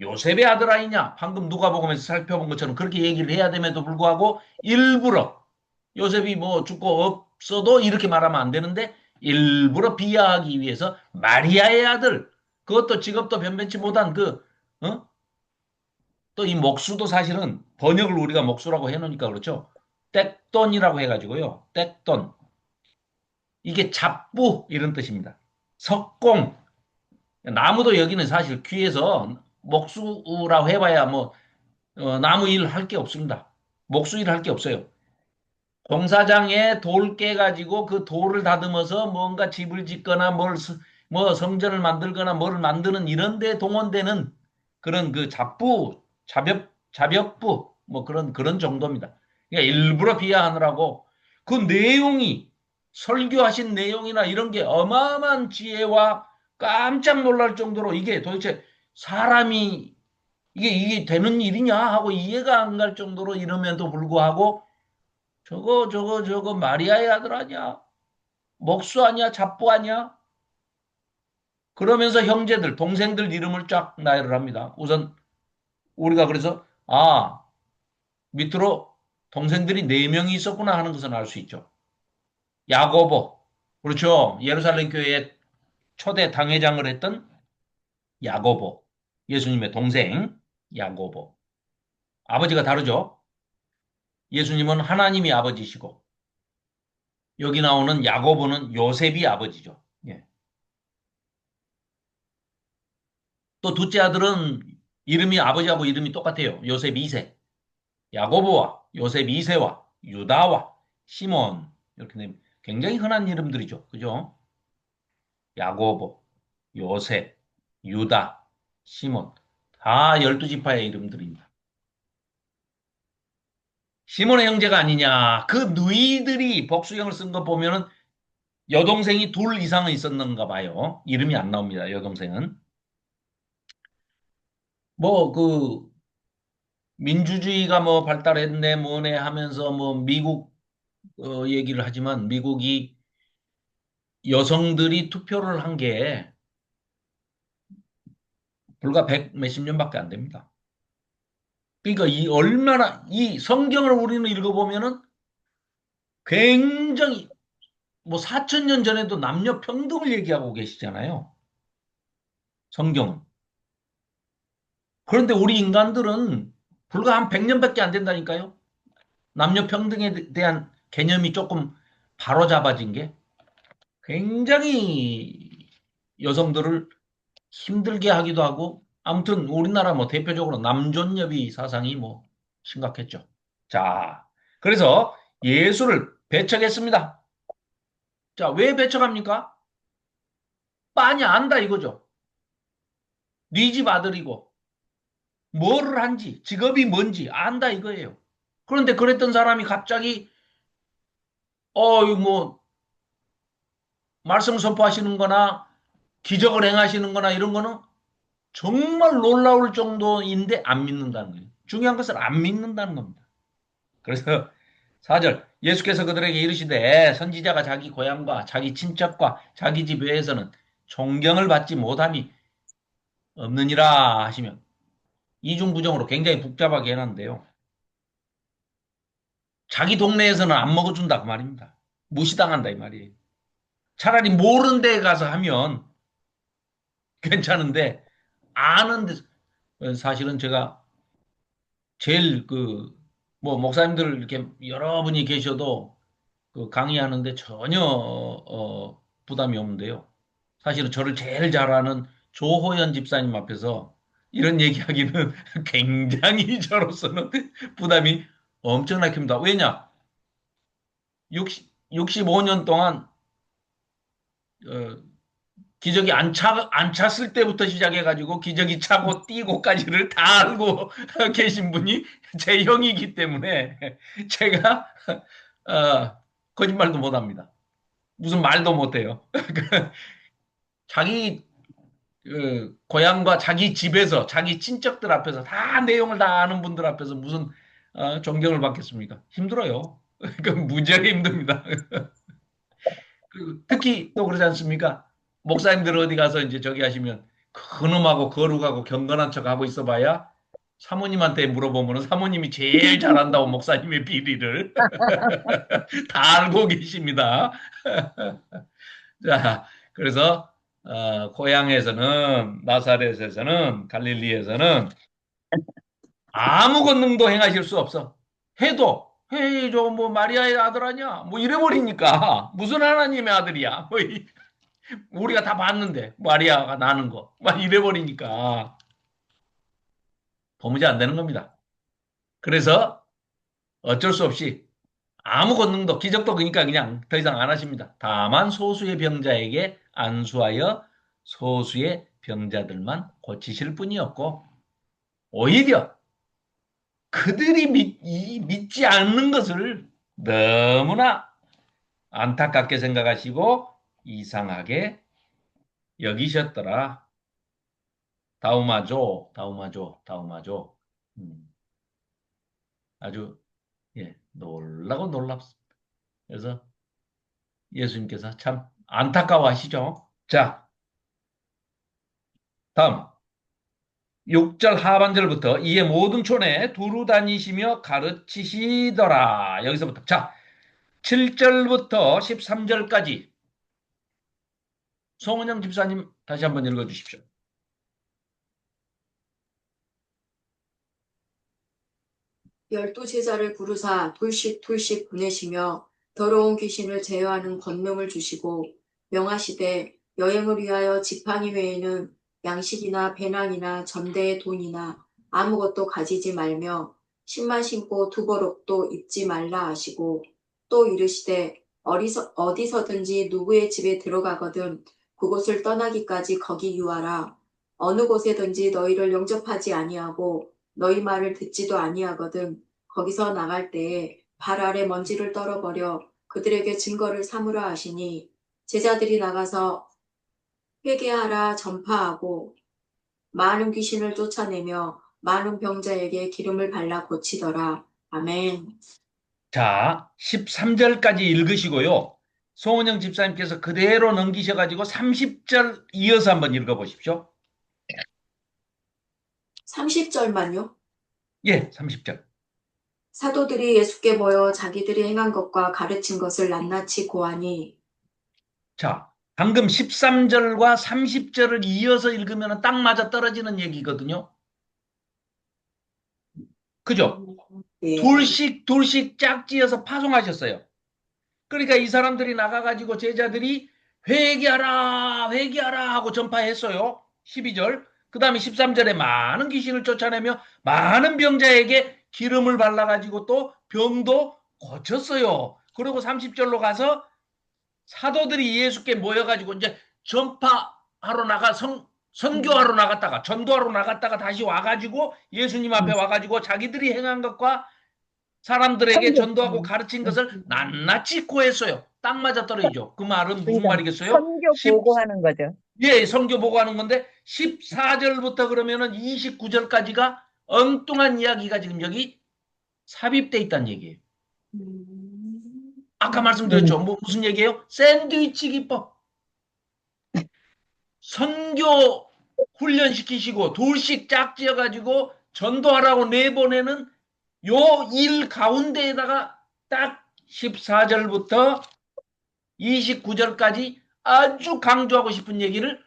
S1: 요셉의 아들 아니냐? 방금 누가복음에서 살펴본 것처럼 그렇게 얘기를 해야 됨에도 불구하고 일부러 요셉이 뭐 죽고 없어도 이렇게 말하면 안 되는데 일부러 비하하기 위해서 마리아의 아들, 그것도 직업도 변변치 못한 어? 또 이 목수도 사실은 번역을 우리가 목수라고 해놓으니까 그렇죠. 떏돈이라고 해가지고요. 떏돈. 이게 잡부 이런 뜻입니다. 석공. 나무도 여기는 사실 귀에서 목수라고 해봐야 뭐 나무 일 할 게 없습니다. 목수 일 할 게 없어요. 공사장에 돌 깨가지고 그 돌을 다듬어서 뭔가 집을 짓거나 뭐 성전을 만들거나 뭐를 만드는 이런 데 동원되는 그런 그 자벽부, 뭐 그런 정도입니다. 그러니까 일부러 비하하느라고 그 내용이, 설교하신 내용이나 이런 게 어마어마한 지혜와 깜짝 놀랄 정도로 이게 도대체 사람이 이게 되는 일이냐 하고 이해가 안 갈 정도로 이름에도 불구하고 저거 마리아의 아들 아니야? 목수 아니야? 잡부 아니야? 그러면서 형제들, 동생들 이름을 쫙 나열을 합니다. 우선 우리가 그래서 밑으로 동생들이 네 명이 있었구나 하는 것을 알 수 있죠. 야고보, 그렇죠. 예루살렘 교회의 초대 당회장을 했던 야고보, 예수님의 동생 야고보. 아버지가 다르죠. 예수님은 하나님이 아버지시고 여기 나오는 야고보는 요셉이 아버지죠. 예. 또 둘째 아들은 이름이 아버지하고 이름이 똑같아요. 요셉 2세. 야고보와 요셉 2세와 유다와 시몬. 이렇게 되면 굉장히 흔한 이름들이죠. 그죠? 야고보, 요셉, 유다, 시몬. 다 12지파의 이름들입니다. 시몬의 형제가 아니냐. 그 누이들이 복수형을 쓴 거 보면은 여동생이 둘 이상은 있었는가 봐요. 이름이 안 나옵니다. 여동생은. 민주주의가 뭐 발달했네 뭐네 하면서 뭐 미국 얘기를 하지만 미국이 여성들이 투표를 한 게 불과 백 몇십 년밖에 안 됩니다. 그러니까 이 성경을 우리는 읽어보면은 굉장히 뭐 4천 년 전에도 남녀 평등을 얘기하고 계시잖아요. 성경은. 그런데 우리 인간들은 불과 한 100년밖에 안 된다니까요. 남녀 평등에 대한 개념이 조금 바로잡아진 게 굉장히 여성들을 힘들게 하기도 하고 아무튼 우리나라 뭐 대표적으로 남존여비 사상이 뭐 심각했죠. 자, 그래서 예수를 배척했습니다. 자, 왜 배척합니까? 빤히 안다 이거죠. 네 집 아들이고 뭐를 한지 직업이 뭔지 안다 이거예요. 그런데 그랬던 사람이 갑자기 이거 뭐 말씀 선포하시는 거나 기적을 행하시는 거나 이런 거는 정말 놀라울 정도인데 안 믿는다는 거예요. 중요한 것은 안 믿는다는 겁니다. 그래서 4절 예수께서 그들에게 이르시되 선지자가 자기 고향과 자기 친척과 자기 집 외에서는 존경을 받지 못함이 없느니라 하시면 이중부정으로 굉장히 복잡하게 해놨는데요. 자기 동네에서는 안 먹어준다 그 말입니다. 무시당한다 이 말이에요. 차라리 모르는 데 가서 하면 괜찮은데 아는데 사실은 제가 제일 뭐 목사님들 이렇게 여러분이 계셔도 그 강의하는데 전혀 부담이 없는데요. 사실은 저를 제일 잘 아는 조호연 집사님 앞에서 이런 얘기하기는 굉장히 저로서는 부담이 엄청나게 큽니다. 왜냐? 65년 동안 어, 기저귀 안 찼을 때부터 시작해가지고 기저귀 차고 뛰고까지를 다 알고 계신 분이 제 형이기 때문에 제가 거짓말도 못합니다. 무슨 말도 못해요. 자기 고향과 자기 집에서 자기 친척들 앞에서 다 내용을 다 아는 분들 앞에서 무슨 존경을 받겠습니까? 힘들어요. 그 무지하게 힘듭니다. 특히 또 그러지 않습니까? 목사님들 어디 가서 이제 저기 하시면 큰놈하고 거룩하고 경건한 척 하고 있어봐야 사모님한테 물어보면 사모님이 제일 잘한다고 목사님의 비리를 다 알고 계십니다. 자, 그래서 고향에서는 나사렛에서는 갈릴리에서는 아무 권능도 행하실 수 없어. 해도 헤이 저 뭐 마리아의 아들 아니야? 뭐 이래버리니까 무슨 하나님의 아들이야? 뭐 우리가 다 봤는데 마리아가 나는 거 막 이래버리니까 도무지 안 되는 겁니다. 그래서 어쩔 수 없이 아무 권능도 기적도 그러니까 그냥 더 이상 안 하십니다. 다만 소수의 병자에게 안수하여 소수의 병자들만 고치실 뿐이었고 오히려 그들이 믿지 않는 것을 너무나 안타깝게 생각하시고 이상하게 여기셨더라. 다우마조, 다우마조, 다우마조. 아주 놀라고 놀랍습니다. 그래서 예수님께서 참 안타까워하시죠. 자, 다음 6절 하반절부터 이에 모든 촌에 두루 다니시며 가르치시더라. 여기서부터 자, 7절부터 13절까지 송은영 집사님 다시 한번 읽어주십시오.
S2: 열두 제자를 부르사 둘씩 둘씩 보내시며 더러운 귀신을 제어하는 권능을 주시고 명하시되 여행을 위하여 지팡이 외에는 양식이나 배낭이나 전대의 돈이나 아무것도 가지지 말며 신만 신고 두버럭도 입지 말라 하시고 또 이르시되 어디서든지 누구의 집에 들어가거든 그곳을 떠나기까지 거기 유하라. 어느 곳에든지 너희를 영접하지 아니하고 너희 말을 듣지도 아니하거든 거기서 나갈 때에 발 아래 먼지를 떨어버려 그들에게 증거를 삼으라 하시니 제자들이 나가서 회개하라 전파하고 많은 귀신을 쫓아내며 많은 병자에게 기름을 발라 고치더라. 아멘.
S1: 자, 13절까지 읽으시고요. 송은영 집사님께서 그대로 넘기셔가지고 30절 이어서 한번 읽어보십시오.
S2: 30절만요.
S1: 예, 30절.
S2: 사도들이 예수께 모여 자기들이 행한 것과 가르친 것을 낱낱이 고하니
S1: 자, 방금 13절과 30절을 이어서 읽으면 딱 맞아 떨어지는 얘기거든요. 그죠?
S2: 예.
S1: 둘씩 둘씩 짝지어서 파송하셨어요. 그러니까 이 사람들이 나가가지고 제자들이 회개하라, 회개하라 하고 전파했어요. 12절. 그 다음에 13절에 많은 귀신을 쫓아내며 많은 병자에게 기름을 발라가지고 또 병도 고쳤어요. 그리고 30절로 가서 사도들이 예수께 모여가지고 이제 전파하러 선교하러 나갔다가 전도하러 나갔다가 다시 와가지고 예수님 앞에 와가지고 자기들이 행한 것과 사람들에게 전도하고 가르친 것을 낱낱이 고했어요. 딱 맞아 떨어지죠. 그 말은 무슨
S3: 그러니까
S1: 말이겠어요?
S3: 선교 보고하는 거죠.
S1: 예, 선교 보고하는 건데 14절부터 그러면은 29절까지가 엉뚱한 이야기가 지금 여기 삽입돼 있다는 얘기예요. 아까 말씀드렸죠. 무슨 얘기예요? 샌드위치 기법. 선교 훈련시키시고 둘씩 짝지어가지고 전도하라고 내보내는 요 일 가운데에다가 딱 14절부터 29절까지 아주 강조하고 싶은 얘기를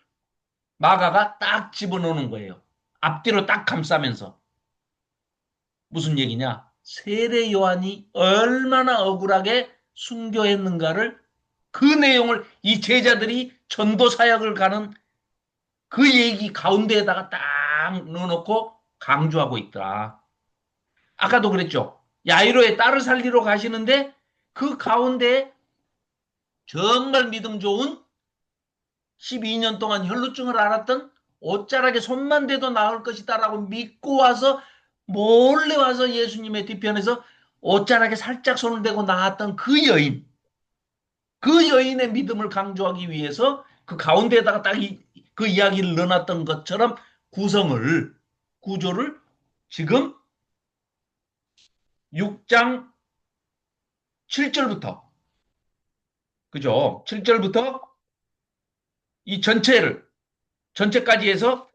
S1: 마가가 딱 집어넣는 거예요. 앞뒤로 딱 감싸면서. 무슨 얘기냐? 세례 요한이 얼마나 억울하게 순교했는가를 그 내용을 이 제자들이 전도 사역을 가는 그 얘기 가운데에다가 딱 넣어놓고 강조하고 있더라. 아까도 그랬죠. 야이로의 딸을 살리러 가시는데 그 가운데 정말 믿음 좋은 12년 동안 혈루증을 앓았던 옷자락에 손만 대도 나을 것이다라고 믿고 와서 몰래 와서 예수님의 뒤편에서 옷자락에 살짝 손을 대고 나왔던 그 여인. 그 여인의 믿음을 강조하기 위해서 그 가운데에다가 딱 그 이야기를 넣어놨던 것처럼 구조를 지금 6장 7절부터, 그죠? 7절부터 이 전체를 전체까지 해서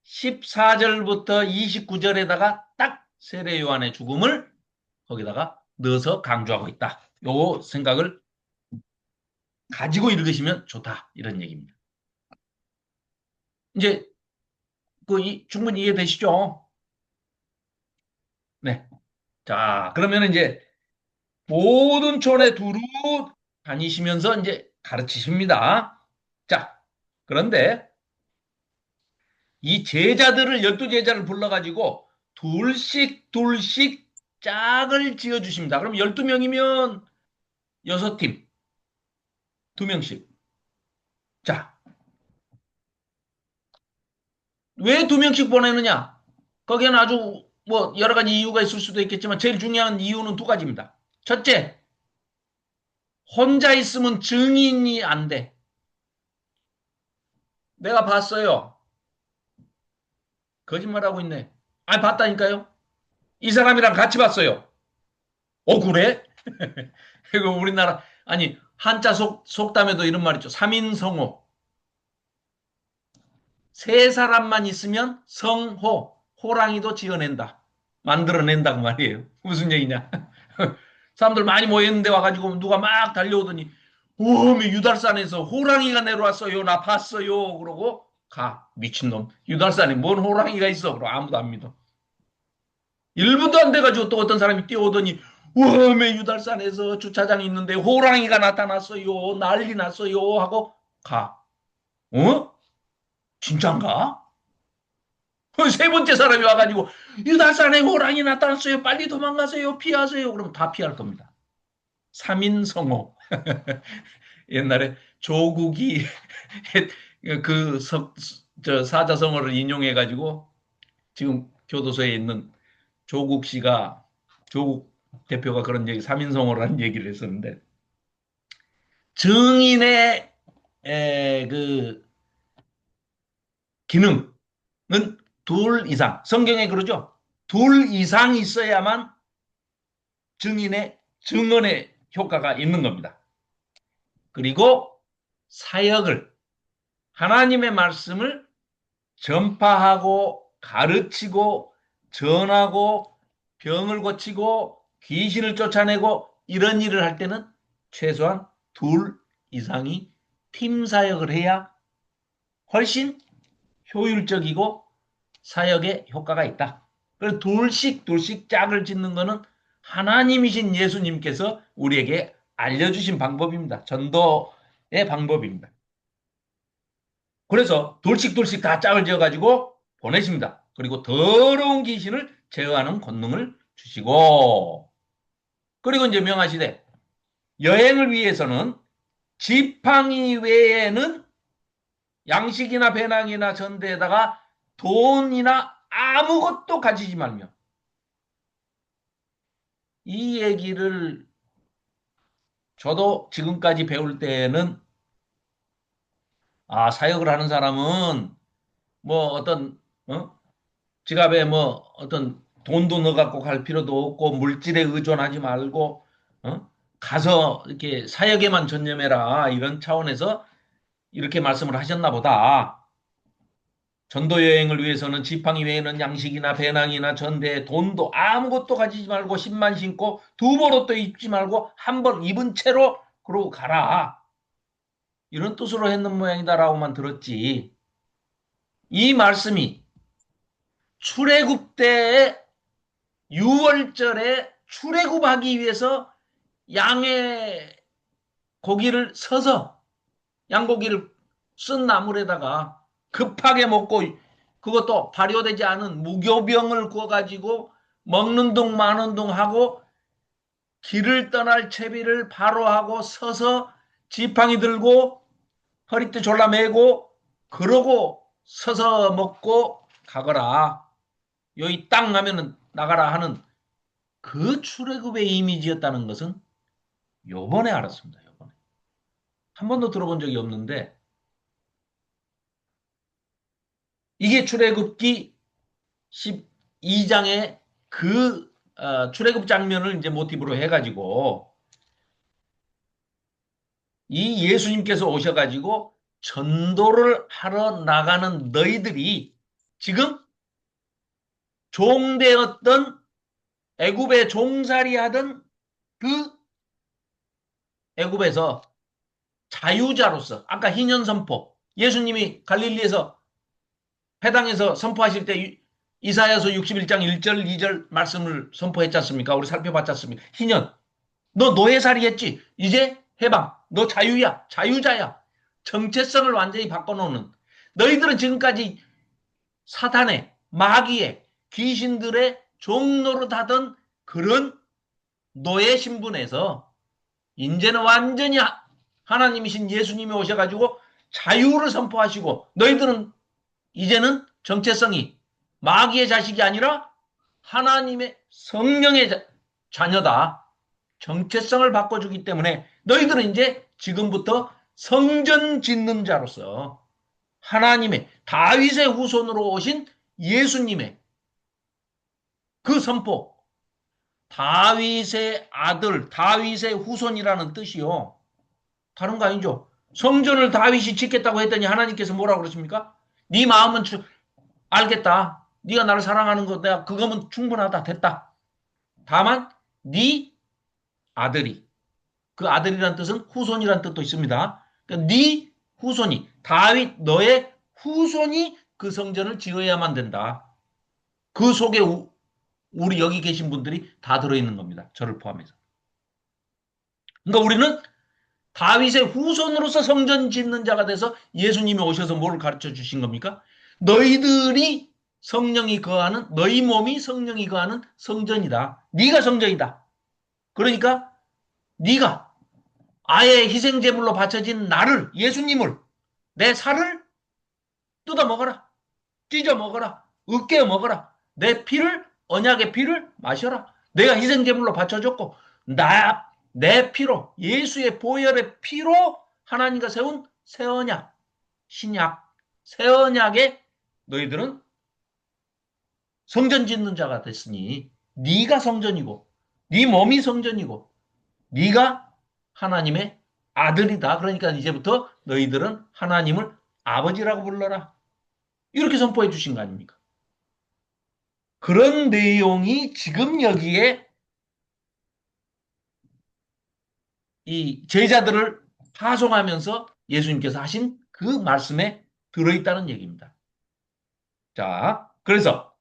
S1: 14절부터 29절에다가 딱 세례 요한의 죽음을 거기다가 넣어서 강조하고 있다. 요 생각을 가지고 읽으시면 좋다. 이런 얘기입니다. 이제 충분히 이해되시죠? 네. 자, 그러면 이제 모든 촌에 두루 다니시면서 이제 가르치십니다. 자, 그런데 이 제자들을, 12제자를 불러가지고 둘씩 둘씩 짝을 지어주십니다. 그럼 12명이면 6팀, 2명씩. 자, 왜 2명씩 보내느냐? 거기에는 아주 뭐 여러 가지 이유가 있을 수도 있겠지만 제일 중요한 이유는 두 가지입니다. 첫째, 혼자 있으면 증인이 안 돼. 내가 봤어요. 거짓말하고 있네. 아, 봤다니까요. 이 사람이랑 같이 봤어요. 그래? 이거 우리나라, 아니, 한자 속담에도 이런 말 있죠. 삼인성호. 세 사람만 있으면 성호, 호랑이도 지어낸다. 만들어낸다고 말이에요. 무슨 얘기냐? 사람들 많이 모였는데 와가지고 누가 막 달려오더니, 오메 유달산에서 호랑이가 내려왔어요. 나 봤어요. 그러고 가. 미친놈. 유달산에 뭔 호랑이가 있어. 그러고 아무도 안 믿어. 1분도 안 돼가지고 또 어떤 사람이 뛰어오더니, 오메 유달산에서 주차장이 있는데 호랑이가 나타났어요. 난리 났어요. 하고 가. 어? 진짠가? 세 번째 사람이 와가지고 유달산에 호랑이 나타났어요. 빨리 도망가세요. 피하세요. 그럼 다 피할 겁니다. 삼인성호. 옛날에 조국이 그 사자성어를 인용해가지고 지금 교도소에 있는 조국 씨가, 조국 대표가 그런 얘기, 삼인성호라는 얘기를 했었는데, 증인의 그 기능은 둘 이상, 성경에 그러죠. 둘 이상 있어야만 증인의 증언의 효과가 있는 겁니다. 그리고 사역을, 하나님의 말씀을 전파하고 가르치고 전하고 병을 고치고 귀신을 쫓아내고 이런 일을 할 때는 최소한 둘 이상이 팀 사역을 해야 훨씬 효율적이고 사역에 효과가 있다. 그래서 둘씩 둘씩 짝을 짓는 것은 하나님이신 예수님께서 우리에게 알려주신 방법입니다. 전도의 방법입니다. 그래서 둘씩 둘씩 다 짝을 지어가지고 보내십니다. 그리고 더러운 귀신을 제어하는 권능을 주시고, 그리고 이제 명하시되 여행을 위해서는 지팡이 외에는 양식이나 배낭이나 전대에다가 돈이나 아무것도 가지지 말며. 이 얘기를 저도 지금까지 배울 때는, 사역을 하는 사람은 뭐 어떤 지갑에 뭐 어떤 돈도 넣어갖고 갈 필요도 없고 물질에 의존하지 말고 가서 이렇게 사역에만 전념해라, 이런 차원에서 이렇게 말씀을 하셨나 보다. 전도 여행을 위해서는 지팡이 외에는 양식이나 배낭이나 전대, 돈도 아무것도 가지지 말고 신만 신고 두 벌 옷도 입지 말고 한 벌 입은 채로 그러고 가라. 이런 뜻으로 했는 모양이다라고만 들었지. 이 말씀이 출애굽 때의 유월절에 출애굽하기 위해서 양의 고기를 서서 양고기를 쓴 나물에다가 급하게 먹고, 그것도 발효되지 않은 무교병을 구워가지고 먹는 둥 마는 둥 하고 길을 떠날 채비를 바로 하고 서서 지팡이 들고 허리띠 졸라매고 그러고 서서 먹고 가거라. 여기 땅 가면은 나가라 하는 그 출애굽의 이미지였다는 것은 요번에 알았습니다. 요번에. 한 번도 들어본 적이 없는데 이게 출애굽기 12장의 그 출애굽 장면을 이제 모티브로 해가지고 이 예수님께서 오셔가지고 전도를 하러 나가는 너희들이 지금 종되었던 애굽에 종살이하던 그 애굽에서 자유자로서 아까 희년 선포 예수님이 갈릴리에서 회당에서 선포하실 때 이사야서 61장 1절 2절 말씀을 선포했지 않습니까? 우리 살펴봤지 않습니까? 희년 너 노예살이 했지? 이제 해방 너 자유야 자유자야 정체성을 완전히 바꿔놓는 너희들은 지금까지 사탄의 마귀의 귀신들의 종노릇하던 그런 노예 신분에서 이제는 완전히 하나님이신 예수님이 오셔가지고 자유를 선포하시고 너희들은 이제는 정체성이 마귀의 자식이 아니라 하나님의 성령의 자녀다. 정체성을 바꿔주기 때문에 너희들은 이제 지금부터 성전 짓는 자로서 하나님의 다윗의 후손으로 오신 예수님의 그 선포 다윗의 아들 다윗의 후손이라는 뜻이요. 다른 거 아니죠. 성전을 다윗이 짓겠다고 했더니 하나님께서 뭐라고 그러십니까? 네 마음은 알겠다. 네가 나를 사랑하는 거 내가 그거면 충분하다. 됐다. 다만 네 아들이 그 아들이란 뜻은 후손이란 뜻도 있습니다. 그러니까 네 후손이 다윗 너의 후손이 그 성전을 지어야만 된다. 그 속에 우리 여기 계신 분들이 다 들어있는 겁니다. 저를 포함해서. 그러니까 우리는 다윗의 후손으로서 성전 짓는 자가 돼서 예수님이 오셔서 뭐를 가르쳐 주신 겁니까? 너희들이 성령이 거하는 너희 몸이 성령이 거하는 성전이다. 네가 성전이다. 그러니까 네가 아예 희생제물로 바쳐진 나를 예수님을 내 살을 뜯어 먹어라. 찢어 먹어라. 으깨어 먹어라. 내 피를 언약의 피를 마셔라. 내가 희생제물로 바쳐줬고 내 피로 예수의 보혈의 피로 하나님과 세운 새 언약 신약 새 언약에 너희들은 성전 짓는 자가 됐으니 네가 성전이고 네 몸이 성전이고 네가 하나님의 아들이다. 그러니까 이제부터 너희들은 하나님을 아버지라고 불러라. 이렇게 선포해 주신 거 아닙니까? 그런 내용이 지금 여기에 이 제자들을 파송하면서 예수님께서 하신 그 말씀에 들어있다는 얘기입니다. 자, 그래서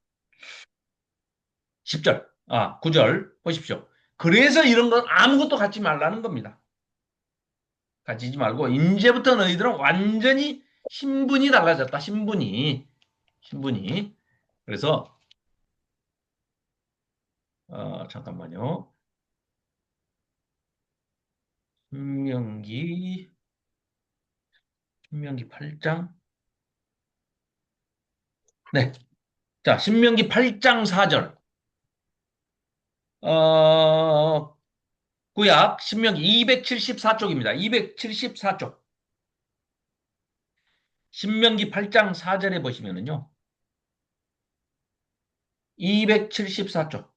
S1: 10절, 9절 보십시오. 그래서 이런 건 아무것도 갖지 말라는 겁니다. 가지지 말고 이제부터 너희들은 완전히 신분이 달라졌다. 신분이. 그래서 잠깐만요. 신명기 8장. 네. 자, 신명기 8장 4절. 구약 신명기 274쪽입니다. 274쪽. 신명기 8장 4절에 보시면은요. 274쪽.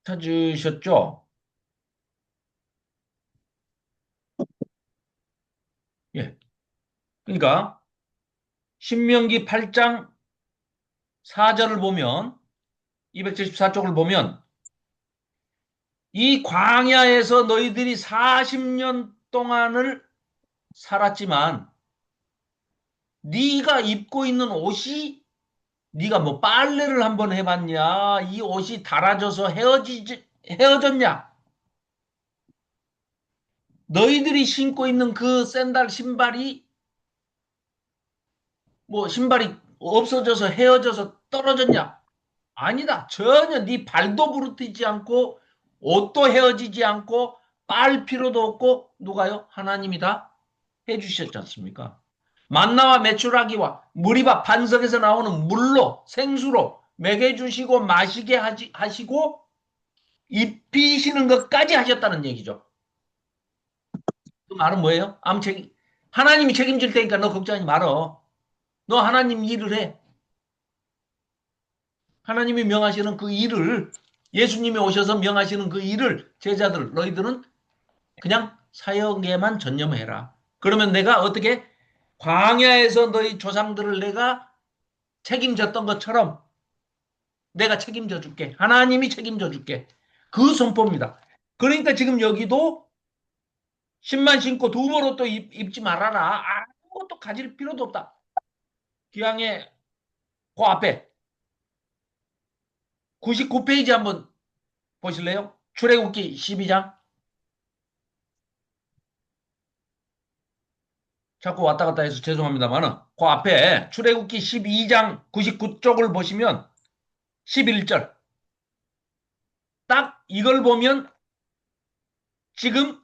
S1: 찾으셨죠? 예. 그러니까 신명기 8장 4절을 보면 274쪽을 보면 이 광야에서 너희들이 40년 동안을 살았지만 네가 입고 있는 옷이 네가 뭐 빨래를 한번 해봤냐? 이 옷이 닳아져서 헤어졌냐? 너희들이 신고 있는 그 샌들 신발이 뭐 신발이 없어져서 헤어져서 떨어졌냐? 아니다. 전혀 네 발도 부르트지 않고 옷도 헤어지지 않고 빨 필요도 없고 누가요? 하나님이 다 해주셨지 않습니까? 만나와 메추라기와 무리밥 반석에서 나오는 물로 생수로 먹여주시고 마시게 하시고 입히시는 것까지 하셨다는 얘기죠. 그 말은 뭐예요? 하나님이 책임질 테니까 너 걱정하지 말어. 너 하나님 일을 해. 하나님이 명하시는 그 일을, 예수님이 오셔서 명하시는 그 일을 제자들 너희들은 그냥 사역에만 전념해라. 그러면 내가 어떻게 광야에서 너희 조상들을 내가 책임졌던 것처럼 내가 책임져 줄게. 하나님이 책임져 줄게. 그 선포입니다. 그러니까 지금 여기도 신만 신고 두벌 옷도 입지 말아라. 아무것도 가질 필요도 없다. 기왕에 그 앞에 99페이지 한번 보실래요? 출애굽기 12장. 자꾸 왔다 갔다 해서 죄송합니다만은 그 앞에 출애굽기 12장 99쪽을 보시면 11절. 딱 이걸 보면 지금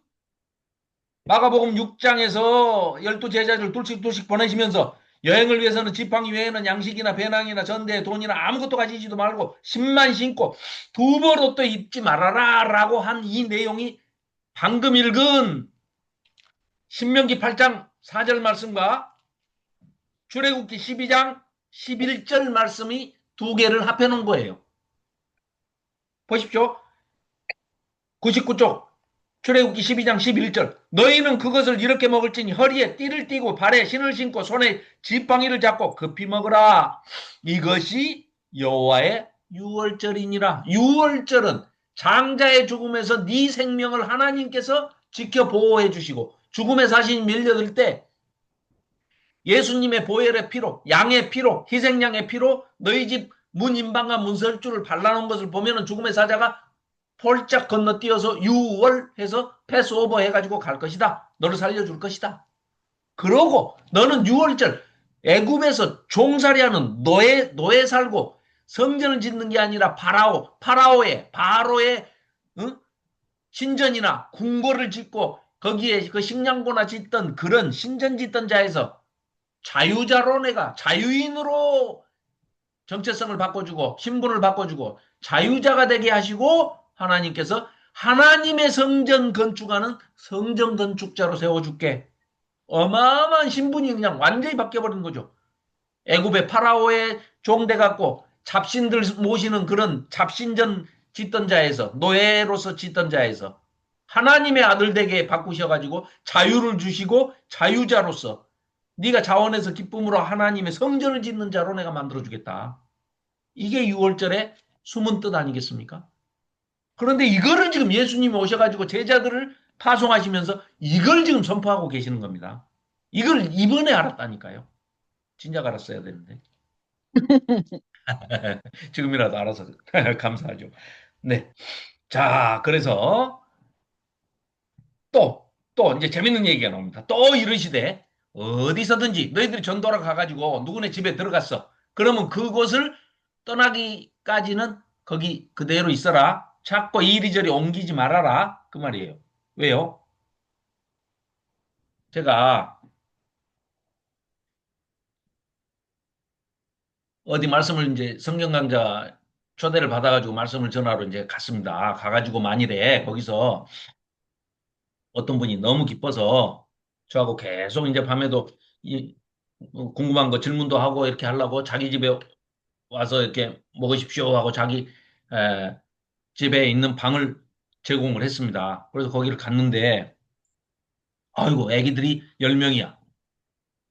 S1: 마가복음 6장에서 12제자들 둘씩 보내시면서 여행을 위해서는 지팡이 외에는 양식이나 배낭이나 전대, 돈이나 아무것도 가지지도 말고 신만 신고 두벌 옷도 입지 말아라 라고 한 이 내용이 방금 읽은 신명기 8장 4절 말씀과 출애굽기 12장 11절 말씀이 두 개를 합해 놓은 거예요. 보십시오. 99쪽 출애굽기 12장 11절. 너희는 그것을 이렇게 먹을지니 허리에 띠를 띠고 발에 신을 신고 손에 지팡이를 잡고 급히 먹으라. 이것이 여호와의 유월절이니라. 유월절은 장자의 죽음에서 네 생명을 하나님께서 지켜 보호해 주시고 죽음의 사신이 밀려들 때 예수님의 보혈의 피로, 양의 피로, 희생양의 피로 너희 집 문 인방과 문설주를 발라놓은 것을 보면은 죽음의 사자가 폴짝 건너뛰어서 유월해서 패스오버 해가지고 갈 것이다. 너를 살려줄 것이다. 그러고 너는 유월절 애굽에서 종살이하는 노예 살고 성전을 짓는 게 아니라 바로의 응? 신전이나 궁궐을 짓고 거기에 그 식량고나 짓던 그런 신전 짓던 자에서 자유자로 내가 자유인으로 정체성을 바꿔주고 신분을 바꿔주고 자유자가 되게 하시고 하나님께서 하나님의 성전 건축하는 성전 건축자로 세워줄게. 어마어마한 신분이 그냥 완전히 바뀌어버린 거죠. 애굽의 파라오의 종돼 갖고 잡신들 모시는 그런 잡신전 짓던 자에서 노예로서 짓던 자에서 하나님의 아들 되게 바꾸셔가지고 자유를 주시고 자유자로서 네가 자원해서 기쁨으로 하나님의 성전을 짓는 자로 내가 만들어주겠다. 이게 6월절의 숨은 뜻 아니겠습니까? 그런데 이거를 지금 예수님이 오셔가지고 제자들을 파송하시면서 이걸 지금 선포하고 계시는 겁니다. 이걸 이번에 알았다니까요. 진작 알았어야 되는데. 지금이라도 알아서 감사하죠. 네. 자, 그래서 또 이제 재밌는 얘기가 나옵니다. 또 이러시되 어디서든지 너희들이 전도하러 가가지고 누구네 집에 들어갔어. 그러면 그곳을 떠나기까지는 거기 그대로 있어라. 자꾸 이리저리 옮기지 말아라. 그 말이에요. 왜요? 제가 어디 말씀을 이제 성경 강좌 초대를 받아가지고 말씀을 전하러 이제 갔습니다. 가가지고 만일에 거기서 어떤 분이 너무 기뻐서 저하고 계속 이제 밤에도 궁금한 거 질문도 하고 이렇게 하려고 자기 집에 와서 이렇게 먹으십시오 하고 자기 에, 집에 있는 방을 제공을 했습니다. 그래서 거기를 갔는데 아이고 애기들이 10명이야.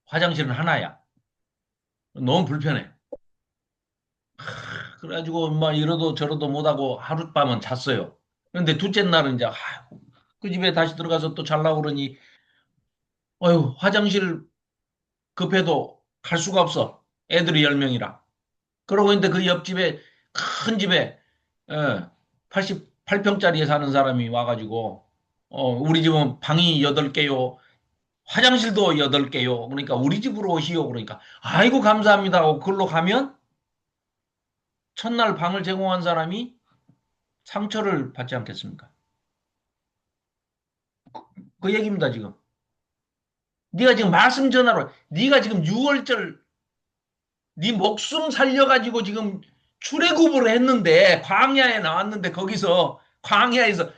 S1: 화장실은 하나야. 너무 불편해. 그래가지고 막 이러도 저러도 못하고 하룻밤은 잤어요. 그런데 둘째 날은 이제 그 집에 다시 들어가서 또 자려고 그러니 화장실 급해도 갈 수가 없어. 애들이 10명이라. 그러고 있는데 그 옆집에 큰 집에 88평짜리에 사는 사람이 와가지고 우리 집은 방이 8개요. 화장실도 8개요. 그러니까 우리 집으로 오시오. 그러니까 아이고 감사합니다 하고 글로 가면 첫날 방을 제공한 사람이 상처를 받지 않겠습니까? 그 얘기입니다, 지금. 네가 지금 말씀 전하러 네가 지금 6월절 네 목숨 살려가지고 지금 출애굽을 했는데 광야에 나왔는데 거기서 광야에서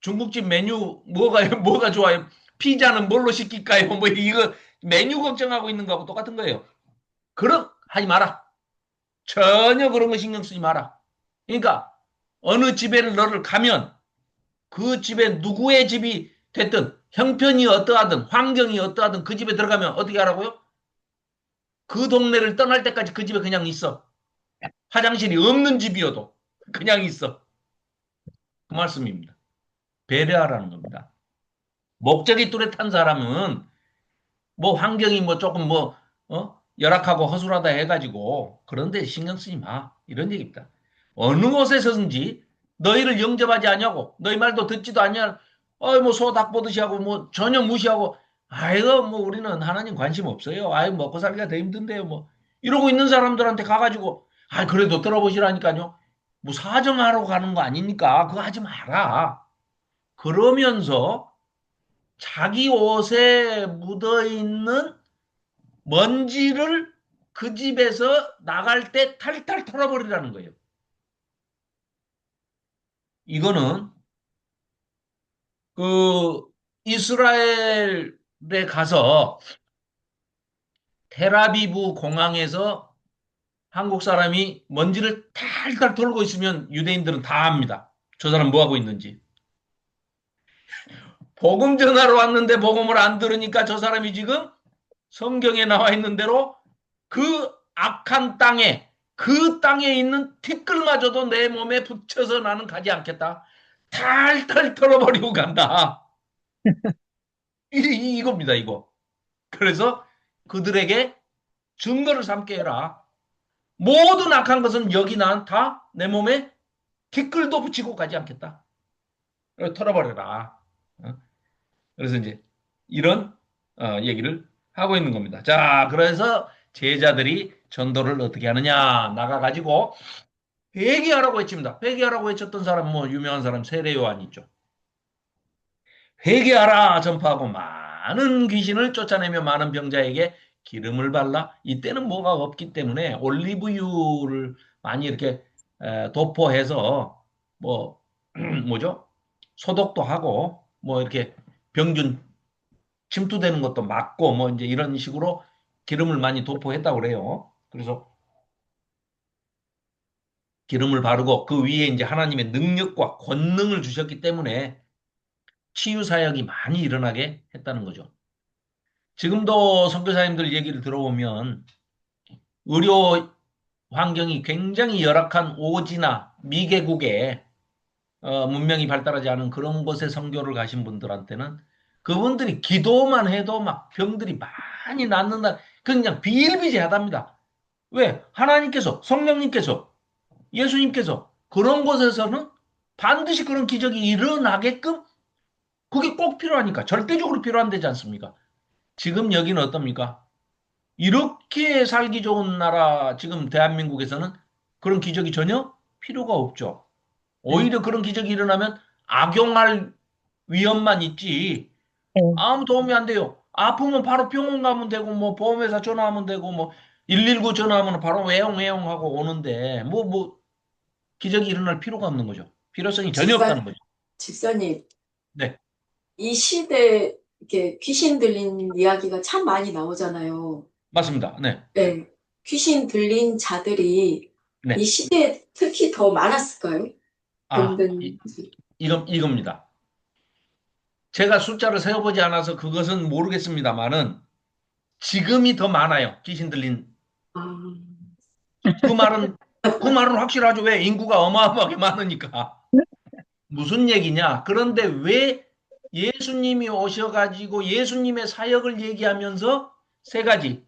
S1: 중국집 메뉴 뭐가 좋아요? 피자는 뭘로 시킬까요? 뭐 이거 메뉴 걱정하고 있는 거하고 똑같은 거예요. 그럼 하지 마라. 전혀 그런 거 신경 쓰지 마라. 그러니까 어느 집에 너를 가면 그 집에 누구의 집이 됐든 형편이 어떠하든 환경이 어떠하든 그 집에 들어가면 어떻게 하라고요? 그 동네를 떠날 때까지 그 집에 그냥 있어. 화장실이 없는 집이어도 그냥 있어. 그 말씀입니다. 배려하라는 겁니다. 목적이 뚜렷한 사람은 뭐 환경이 뭐 조금 뭐 열악하고 허술하다 해가지고 그런데 신경 쓰지 마. 이런 얘기입니다. 어느 곳에서든지 너희를 영접하지 않냐고 너희 말도 듣지도 않냐. 뭐 소 닭 보듯이 하고 뭐 전혀 무시하고 아이고 뭐 우리는 하나님 관심 없어요. 아이 먹고 살기가 더 힘든데요. 뭐 이러고 있는 사람들한테 가가지고 그래도 들어보시라니까요. 뭐 사정하러 가는 거 아니니까 그거 하지 마라. 그러면서 자기 옷에 묻어 있는 먼지를 그 집에서 나갈 때 탈탈 털어버리라는 거예요. 이거는 그 이스라엘에 가서 텔아비브 공항에서 한국 사람이 먼지를 탈탈 털고 있으면 유대인들은 다 압니다. 저 사람 뭐 하고 있는지. 복음 전하러 왔는데 복음을 안 들으니까 저 사람이 지금 성경에 나와 있는 대로 그 악한 땅에 그 땅에 있는 티끌마저도 내 몸에 붙여서 나는 가지 않겠다. 탈탈 털어버리고 간다. 이겁니다, 이거. 그래서 그들에게 증거를 삼게 해라. 모든 악한 것은 여기 난 다 내 몸에 티끌도 붙이고 가지 않겠다. 털어버려라. 그래서 이제 이런 얘기를 하고 있는 겁니다. 자, 그래서 제자들이 전도를 어떻게 하느냐 나가가지고 회개하라고 외칩니다. 회개하라고 외쳤던 사람 뭐 유명한 사람 세례 요한 있죠. 회개하라 전파하고 많은 귀신을 쫓아내며 많은 병자에게 기름을 발라 이때는 뭐가 없기 때문에 올리브유를 많이 이렇게 도포해서 뭐 뭐죠? 소독도 하고 뭐 이렇게 병균 침투되는 것도 막고 뭐 이제 이런 식으로 기름을 많이 도포했다고 그래요. 그래서 기름을 바르고 그 위에 이제 하나님의 능력과 권능을 주셨기 때문에 치유 사역이 많이 일어나게 했다는 거죠. 지금도 선교사님들 얘기를 들어보면 의료 환경이 굉장히 열악한 오지나 미개국에 문명이 발달하지 않은 그런 곳에 선교를 가신 분들한테는 그분들이 기도만 해도 막 병들이 많이 낫는다. 그냥 비일비재하답니다. 왜? 하나님께서, 성령님께서, 예수님께서 그런 곳에서는 반드시 그런 기적이 일어나게끔 그게 꼭 필요하니까 절대적으로 필요한 데지 않습니까? 지금 여기는 어떻습니까? 이렇게 살기 좋은 나라 지금 대한민국에서는 그런 기적이 전혀 필요가 없죠.
S3: 네.
S1: 오히려 그런 기적이 일어나면 악용할 위험만 있지
S3: 네.
S1: 아무 도움이 안 돼요. 아프면 바로 병원 가면 되고 뭐 보험회사 전화하면 되고 뭐 119 전화하면 바로 외용 하고 오는데 뭐 기적이 일어날 필요가 없는 거죠. 필요성이 전혀 없다는 거죠.
S2: 집사님,
S1: 네,
S2: 이 시대에 이렇게 귀신 들린 이야기가 참 많이 나오잖아요.
S1: 맞습니다. 네,
S2: 네. 귀신 들린 자들이 이
S1: 네.
S2: 시대에 특히 더 많았을까요?
S1: 아,
S2: 병든.
S1: 이겁니다. 제가 숫자를 세어보지 않아서 그것은 모르겠습니다만은 지금이 더 많아요. 귀신 들린.
S2: 아,
S1: 그 말은, 그 말은 확실하죠. 왜? 인구가 어마어마하게 많으니까. 무슨 얘기냐? 그런데 왜 예수님이 오셔가지고 예수님의 사역을 얘기하면서 세 가지.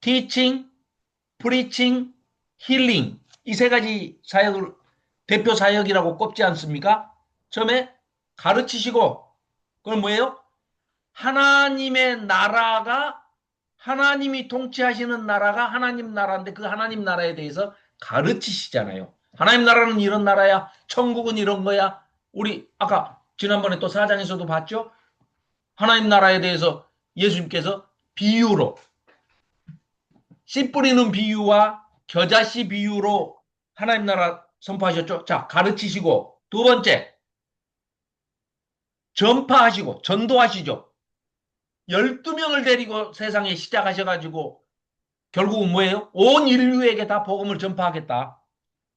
S1: teaching, preaching, healing. 이 세 가지 사역을 대표 사역이라고 꼽지 않습니까? 처음에 가르치시고, 그건 뭐예요? 하나님의 나라가 하나님이 통치하시는 나라가 하나님 나라인데 그 하나님 나라에 대해서 가르치시잖아요. 하나님 나라는 이런 나라야. 천국은 이런 거야. 우리 아까 지난번에 또 사장에서도 봤죠? 하나님 나라에 대해서 예수님께서 비유로 씨 뿌리는 비유와 겨자씨 비유로 하나님 나라 선포하셨죠. 자, 가르치시고 두 번째 전파하시고 전도하시죠. 12명을 데리고 세상에 시작하셔가지고 결국은 뭐예요? 온 인류에게 다 복음을 전파하겠다.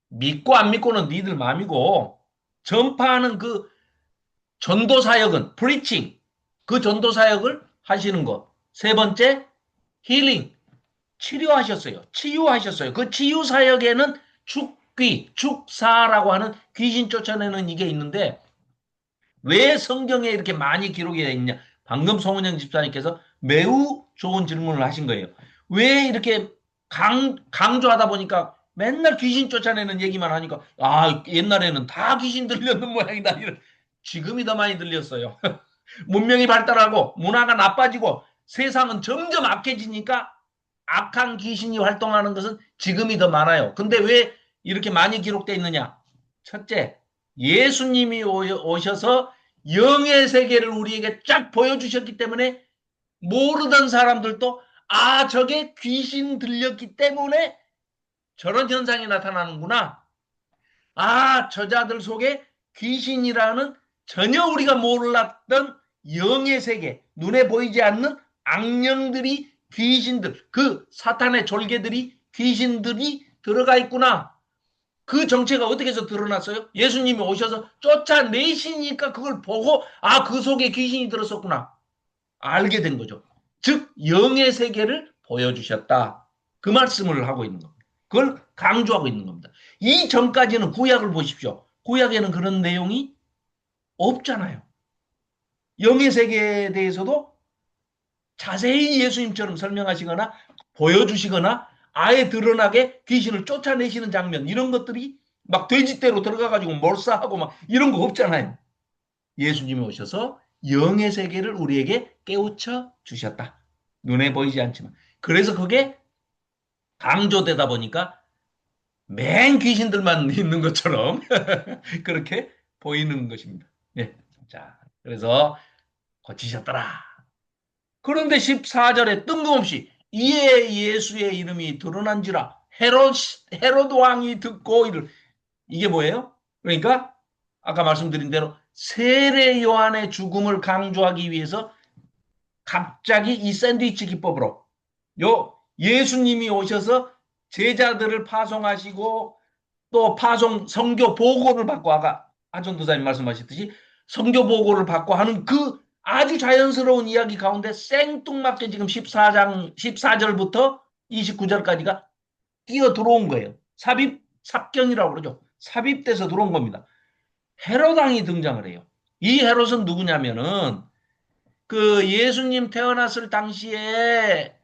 S1: 믿고 안 믿고는 니들 마음이고 전파하는 그 전도 사역은 preaching 그 전도 사역을 하시는 것. 세 번째 힐링 치료하셨어요. 치유하셨어요. 그 치유 사역에는 축귀, 축사라고 하는 귀신 쫓아내는 이게 있는데 왜 성경에 이렇게 많이 기록이 되어 있냐? 방금 송은영 집사님께서 매우 좋은 질문을 하신 거예요. 왜 이렇게 강조하다 보니까 맨날 귀신 쫓아내는 얘기만 하니까 아 옛날에는 다 귀신 들렸는 모양이다. 이런 지금이 더 많이 들렸어요. 문명이 발달하고 문화가 나빠지고 세상은 점점 악해지니까 악한 귀신이 활동하는 것은 지금이 더 많아요. 근데 왜 이렇게 많이 기록되어 있느냐? 첫째, 예수님이 오셔서 영의 세계를 우리에게 쫙 보여주셨기 때문에 모르던 사람들도 아, 저게 귀신 들렸기 때문에 저런 현상이 나타나는구나. 아, 저자들 속에 귀신이라는 전혀 우리가 몰랐던 영의 세계, 눈에 보이지 않는 악령들이 귀신들, 그 사탄의 졸개들이 귀신들이 들어가 있구나. 그 정체가 어떻게 해서 드러났어요? 예수님이 오셔서 쫓아내시니까 그걸 보고 아, 그 속에 귀신이 들었었구나. 알게 된 거죠. 즉 영의 세계를 보여주셨다. 그 말씀을 하고 있는 겁니다. 그걸 강조하고 있는 겁니다. 이 전까지는 구약을 보십시오. 구약에는 그런 내용이 없잖아요. 영의 세계에 대해서도 자세히 예수님처럼 설명하시거나 보여주시거나 아예 드러나게 귀신을 쫓아내시는 장면 이런 것들이 막 돼지떼로 들어가가지고 몰사하고 막 이런 거 없잖아요. 예수님이 오셔서 영의 세계를 우리에게 깨우쳐 주셨다. 눈에 보이지 않지만. 그래서 그게 강조되다 보니까 맨 귀신들만 있는 것처럼 그렇게 보이는 것입니다. 네. 자, 그래서 고치셨더라. 그런데 14절에 뜬금없이 이에 예수의 이름이 드러난지라 헤롯 왕이 듣고 이를 이게 뭐예요? 그러니까 아까 말씀드린 대로 세례 요한의 죽음을 강조하기 위해서 갑자기 이 샌드위치 기법으로 요 예수님이 오셔서 제자들을 파송하시고 또 파송 선교 보고를 받고 아까 하전도사님 말씀하셨듯이 선교 보고를 받고 하는 그 아주 자연스러운 이야기 가운데 생뚱맞게 지금 14절부터 29절까지가 뛰어 들어온 거예요. 삽입삽경이라고 그러죠. 삽입돼서 들어온 겁니다. 헤롯 왕이 등장을 해요. 이 헤롯은 누구냐면은 그 예수님 태어났을 당시에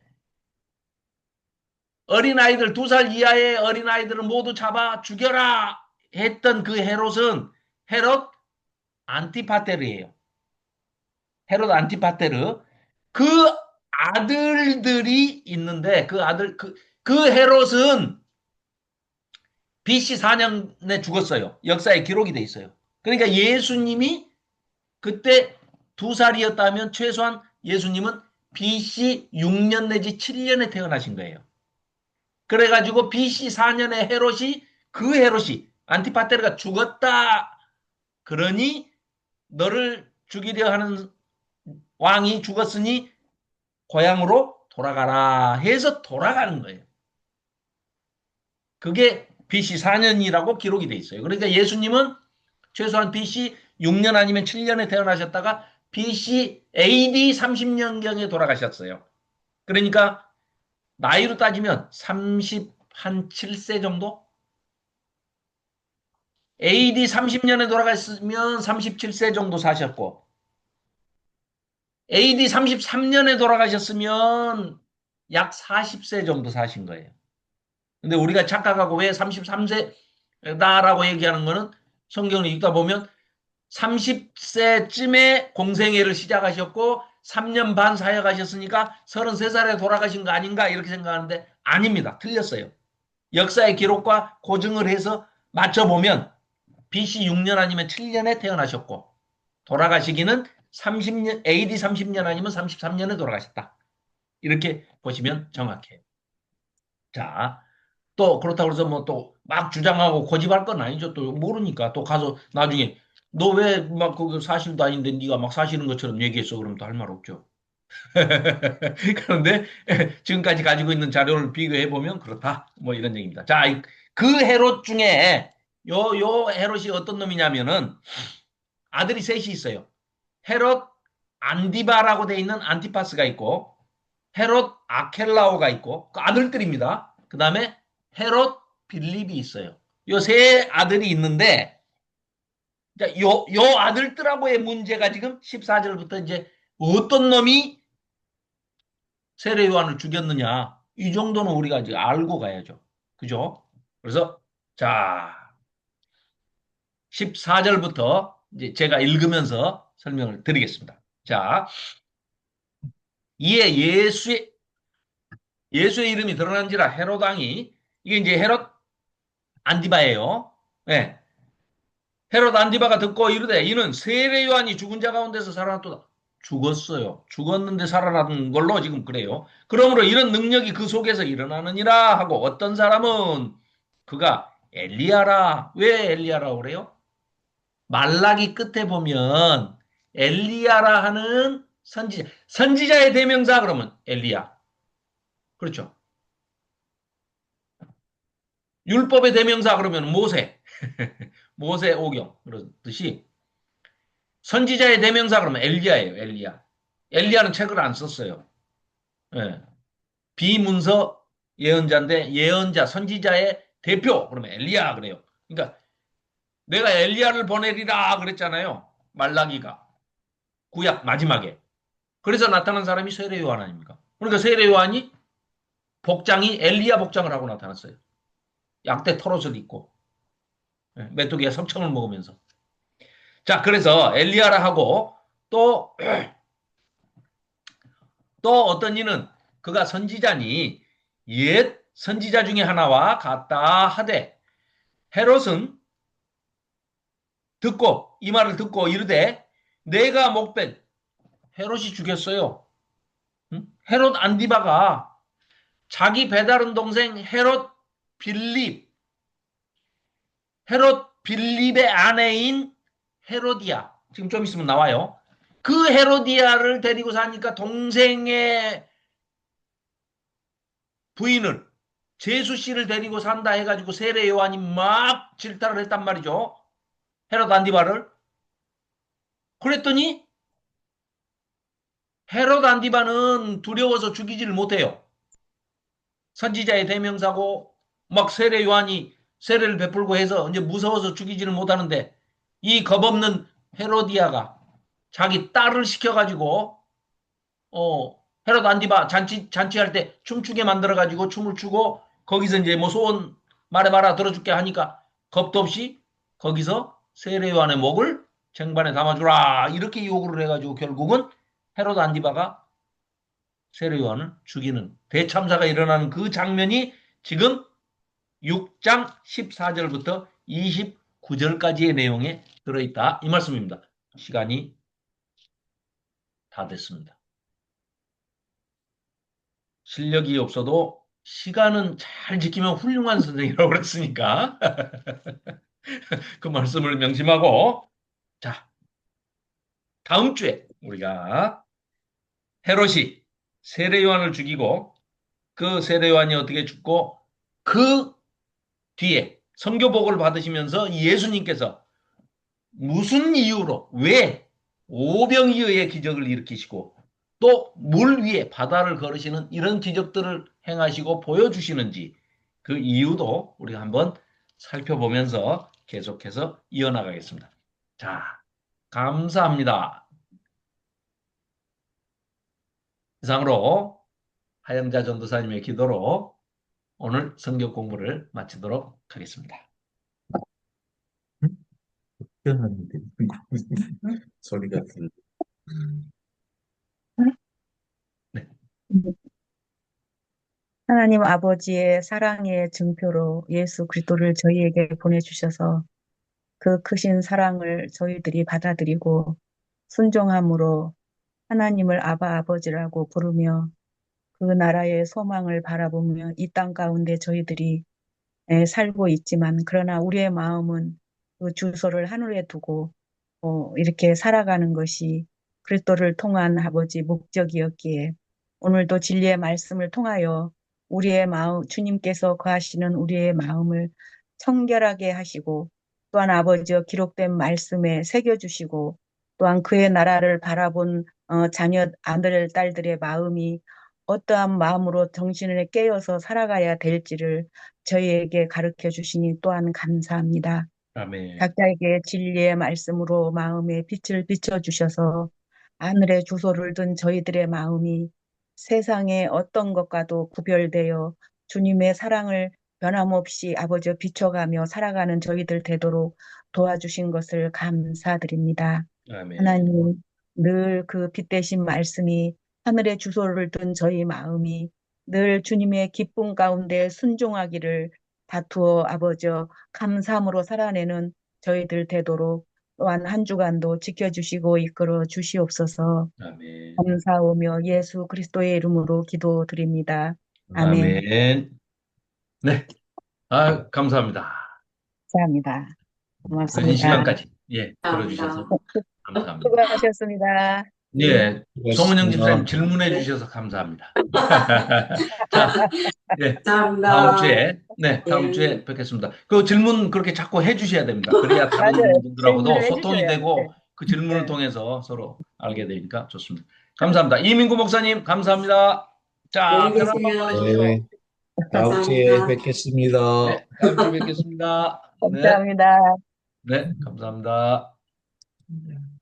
S1: 어린아이들 2살 이하의 어린아이들을 모두 잡아 죽여라 했던 그 헤롯은 헤롯 안티파테르예요. 헤롯 안티파테르. 그 아들들이 있는데 그 헤롯은 BC 4년에 죽었어요. 역사에 기록이 돼 있어요. 그러니까 예수님이 그때 2살이었다면 최소한 예수님은 BC 6년 내지 7년에 태어나신 거예요. 그래가지고 BC 4년에 헤롯이 그 헤롯이 안티파테르가 죽었다. 그러니 너를 죽이려 하는 왕이 죽었으니 고향으로 돌아가라 해서 돌아가는 거예요. 그게 BC 4년이라고 기록이 돼 있어요. 그러니까 예수님은 최소한 BC 6년 아니면 7년에 태어나셨다가 BC AD 30년경에 돌아가셨어요. 그러니까 나이로 따지면 37세 정도? AD 30년에 돌아갔으면 37세 정도 사셨고 AD 33년에 돌아가셨으면 약 40세 정도 사신 거예요. 근데 우리가 착각하고 왜 33세다라고 얘기하는 거는 성경을 읽다 보면 30세쯤에 공생애를 시작하셨고 3년 반 사역하셨으니까 33살에 돌아가신 거 아닌가 이렇게 생각하는데 아닙니다. 틀렸어요. 역사의 기록과 고증을 해서 맞춰보면 BC 6년 아니면 7년에 태어나셨고 돌아가시기는 30년, AD 30년 아니면 33년에 돌아가셨다. 이렇게 보시면 정확해요. 자, 또 그렇다고 해서 뭐 또 막 주장하고 고집할 건 아니죠. 또 모르니까 또 가서 나중에 너 왜 막 그 사실도 아닌데 네가 막 사실인 것처럼 얘기했어 그러면 또 할 말 없죠. 그런데 지금까지 가지고 있는 자료를 비교해 보면 그렇다. 뭐 이런 얘기입니다. 자, 그 헤롯 중에 요 헤롯이 어떤 놈이냐면은 아들이 셋이 있어요. 헤롯 안디바라고 돼 있는 안티파스가 있고 헤롯 아켈라오가 있고 그 아들들입니다. 그 다음에 헤롯 빌립이 있어요. 요 세 아들이 있는데 요 아들들하고의 문제가 지금 14절부터 이제 어떤 놈이 세례 요한을 죽였느냐. 이 정도는 우리가 이제 알고 가야죠. 그죠? 그래서 자, 14절부터 이제 제가 읽으면서 설명을 드리겠습니다. 자, 이에 예수의 이름이 드러난지라 헤롯 왕이 이게 이제 헤롯 안디바예요. 네. 헤롯 안디바가 듣고 이르되 이는 세례 요한이 죽은 자 가운데서 살아났도다. 죽었어요. 죽었는데 살아난 걸로 지금 그래요. 그러므로 이런 능력이 그 속에서 일어나느니라 하고 어떤 사람은 그가 엘리야라. 왜 엘리야라고 그래요? 말라기 끝에 보면 엘리야라 하는 선지자의 대명사 그러면 엘리야. 그렇죠. 율법의 대명사 그러면 모세. 모세 오경 그렇듯이 선지자의 대명사 그러면 엘리야예요. 엘리야. 엘리야는 책을 안 썼어요. 예. 비문서 예언자인데 예언자 선지자의 대표 그러면 엘리야 그래요. 그러니까 내가 엘리야를 보내리라 그랬잖아요. 말라기가 구약 마지막에. 그래서 나타난 사람이 세례 요한 아닙니까? 그러니까 세례 요한이 복장이 엘리야 복장을 하고 나타났어요. 양떼 털옷을 입고 예, 메뚜기가 성청을 먹으면서. 자, 그래서 엘리야라 하고 또, 또 어떤 이는 그가 선지자니 옛 선지자 중에 하나와 같다 하되 헤롯은 듣고 이 말을 듣고 이르되 내가 목벨 헤롯이 죽였어요. 응? 헤롯 안디바가 자기 배다른 동생 빌립 헤롯 빌립의 아내인 헤로디아 지금 좀 있으면 나와요. 그 헤로디아를 데리고 사니까 동생의 부인을 제수 씨를 데리고 산다 해가지고 세례 요한이 막 질타를 했단 말이죠. 헤롯 안디바를. 그랬더니 헤롯 안디바는 두려워서 죽이지를 못해요. 선지자의 대명사고 막 세례 요한이 세례를 베풀고 해서 이제 무서워서 죽이지를 못하는데 이 겁없는 헤로디아가 자기 딸을 시켜가지고 헤롯 안디바 잔치할 때 춤추게 만들어가지고 춤을 추고 거기서 이제 뭐 소원 말해봐라 들어줄게 하니까 겁도 없이 거기서 세례 요한의 목을 쟁반에 담아주라 이렇게 요구를 해가지고 결국은 헤롯 안디바가 세례 요한을 죽이는 대참사가 일어나는 그 장면이 지금 6장 14절부터 29절까지의 내용에 들어있다. 이 말씀입니다. 시간이 다 됐습니다. 실력이 없어도 시간은 잘 지키면 훌륭한 선생이라고 그랬으니까 그 말씀을 명심하고 자, 다음 주에 우리가 헤롯이 세례 요한을 죽이고 그 세례 요한이 어떻게 죽고 그 뒤에 선교복을 받으시면서 예수님께서 무슨 이유로 왜 오병이어의 기적을 일으키시고 또 물 위에 바다를 걸으시는 이런 기적들을 행하시고 보여주시는지 그 이유도 우리가 한번 살펴보면서 계속해서 이어나가겠습니다. 자, 감사합니다. 이상으로 하영자 전도사님의 기도로 오늘 성경 공부를 마치도록 하겠습니다.
S4: 희한한데 소리가 들려.
S1: 네.
S3: 하나님 아버지의 사랑의 증표로 예수 그리스도를 저희에게 보내주셔서 그 크신 사랑을 저희들이 받아들이고 순종함으로 하나님을 아바 아버지라고 부르며 그 나라의 소망을 바라보며 이 땅 가운데 저희들이 살고 있지만 그러나 우리의 마음은 그 주소를 하늘에 두고 이렇게 살아가는 것이 그리스도를 통한 아버지 목적이었기에 오늘도 진리의 말씀을 통하여 우리의 마음, 주님께서 거하시는 우리의 마음을 청결하게 하시고 또한 아버지여 기록된 말씀에 새겨주시고 또한 그의 나라를 바라본 자녀, 아들, 딸들의 마음이 어떠한 마음으로 정신을 깨어서 살아가야 될지를 저희에게 가르쳐 주시니 또한 감사합니다.
S1: 아멘.
S3: 각자에게 진리의 말씀으로 마음에 빛을 비춰주셔서 하늘의 주소를 둔 저희들의 마음이 세상의 어떤 것과도 구별되어 주님의 사랑을 변함없이 아버지여 비춰가며 살아가는 저희들 되도록 도와주신 것을 감사드립니다.
S1: 아멘.
S3: 하나님, 늘 그 빛 대신 말씀이 하늘의 주소를 둔 저희 마음이 늘 주님의 기쁨 가운데 순종하기를 다투어 아버지여 감사함으로 살아내는 저희들 되도록 또한 한 주간도 지켜주시고 이끌어 주시옵소서.
S1: 아멘.
S3: 감사하며 예수 그리스도의 이름으로 기도드립니다. 아멘.
S1: 아멘. 네. 감사합니다.
S3: 감사합니다.
S1: 늦은
S3: 고맙습니다.
S1: 시간까지, 예, 들어주셔서
S2: 감사합니다.
S1: 감사합니다.
S3: 수고하셨습니다.
S1: 예, 소문영 집사님
S4: 수고하셨습니다.
S1: 질문해
S2: 네,
S1: 주셔서 감사합니다. 자, 예, 다음
S2: 감사합니다.
S1: 주에, 네, 다음
S2: 예,
S1: 주에 뵙겠습니다. 그 질문 그렇게 자꾸 해 주셔야 됩니다. 그래야
S3: 맞아요.
S1: 다른 분들하고도
S3: 질문을
S1: 소통이
S3: 해주셔야 돼.
S1: 되고 그 질문을
S3: 네.
S1: 통해서 서로 알게 되니까 좋습니다. 감사합니다. 이민구 목사님, 감사합니다. 자,
S2: 안녕히
S1: 편한 밤
S2: 계세요.
S1: 보내십시오.
S4: 네, 다음 주에
S2: 감사합니다.
S4: 뵙겠습니다.
S1: 네, 다음 주에 뵙겠습니다. 네,
S3: 감사합니다.
S1: 네, 감사합니다.
S5: 음.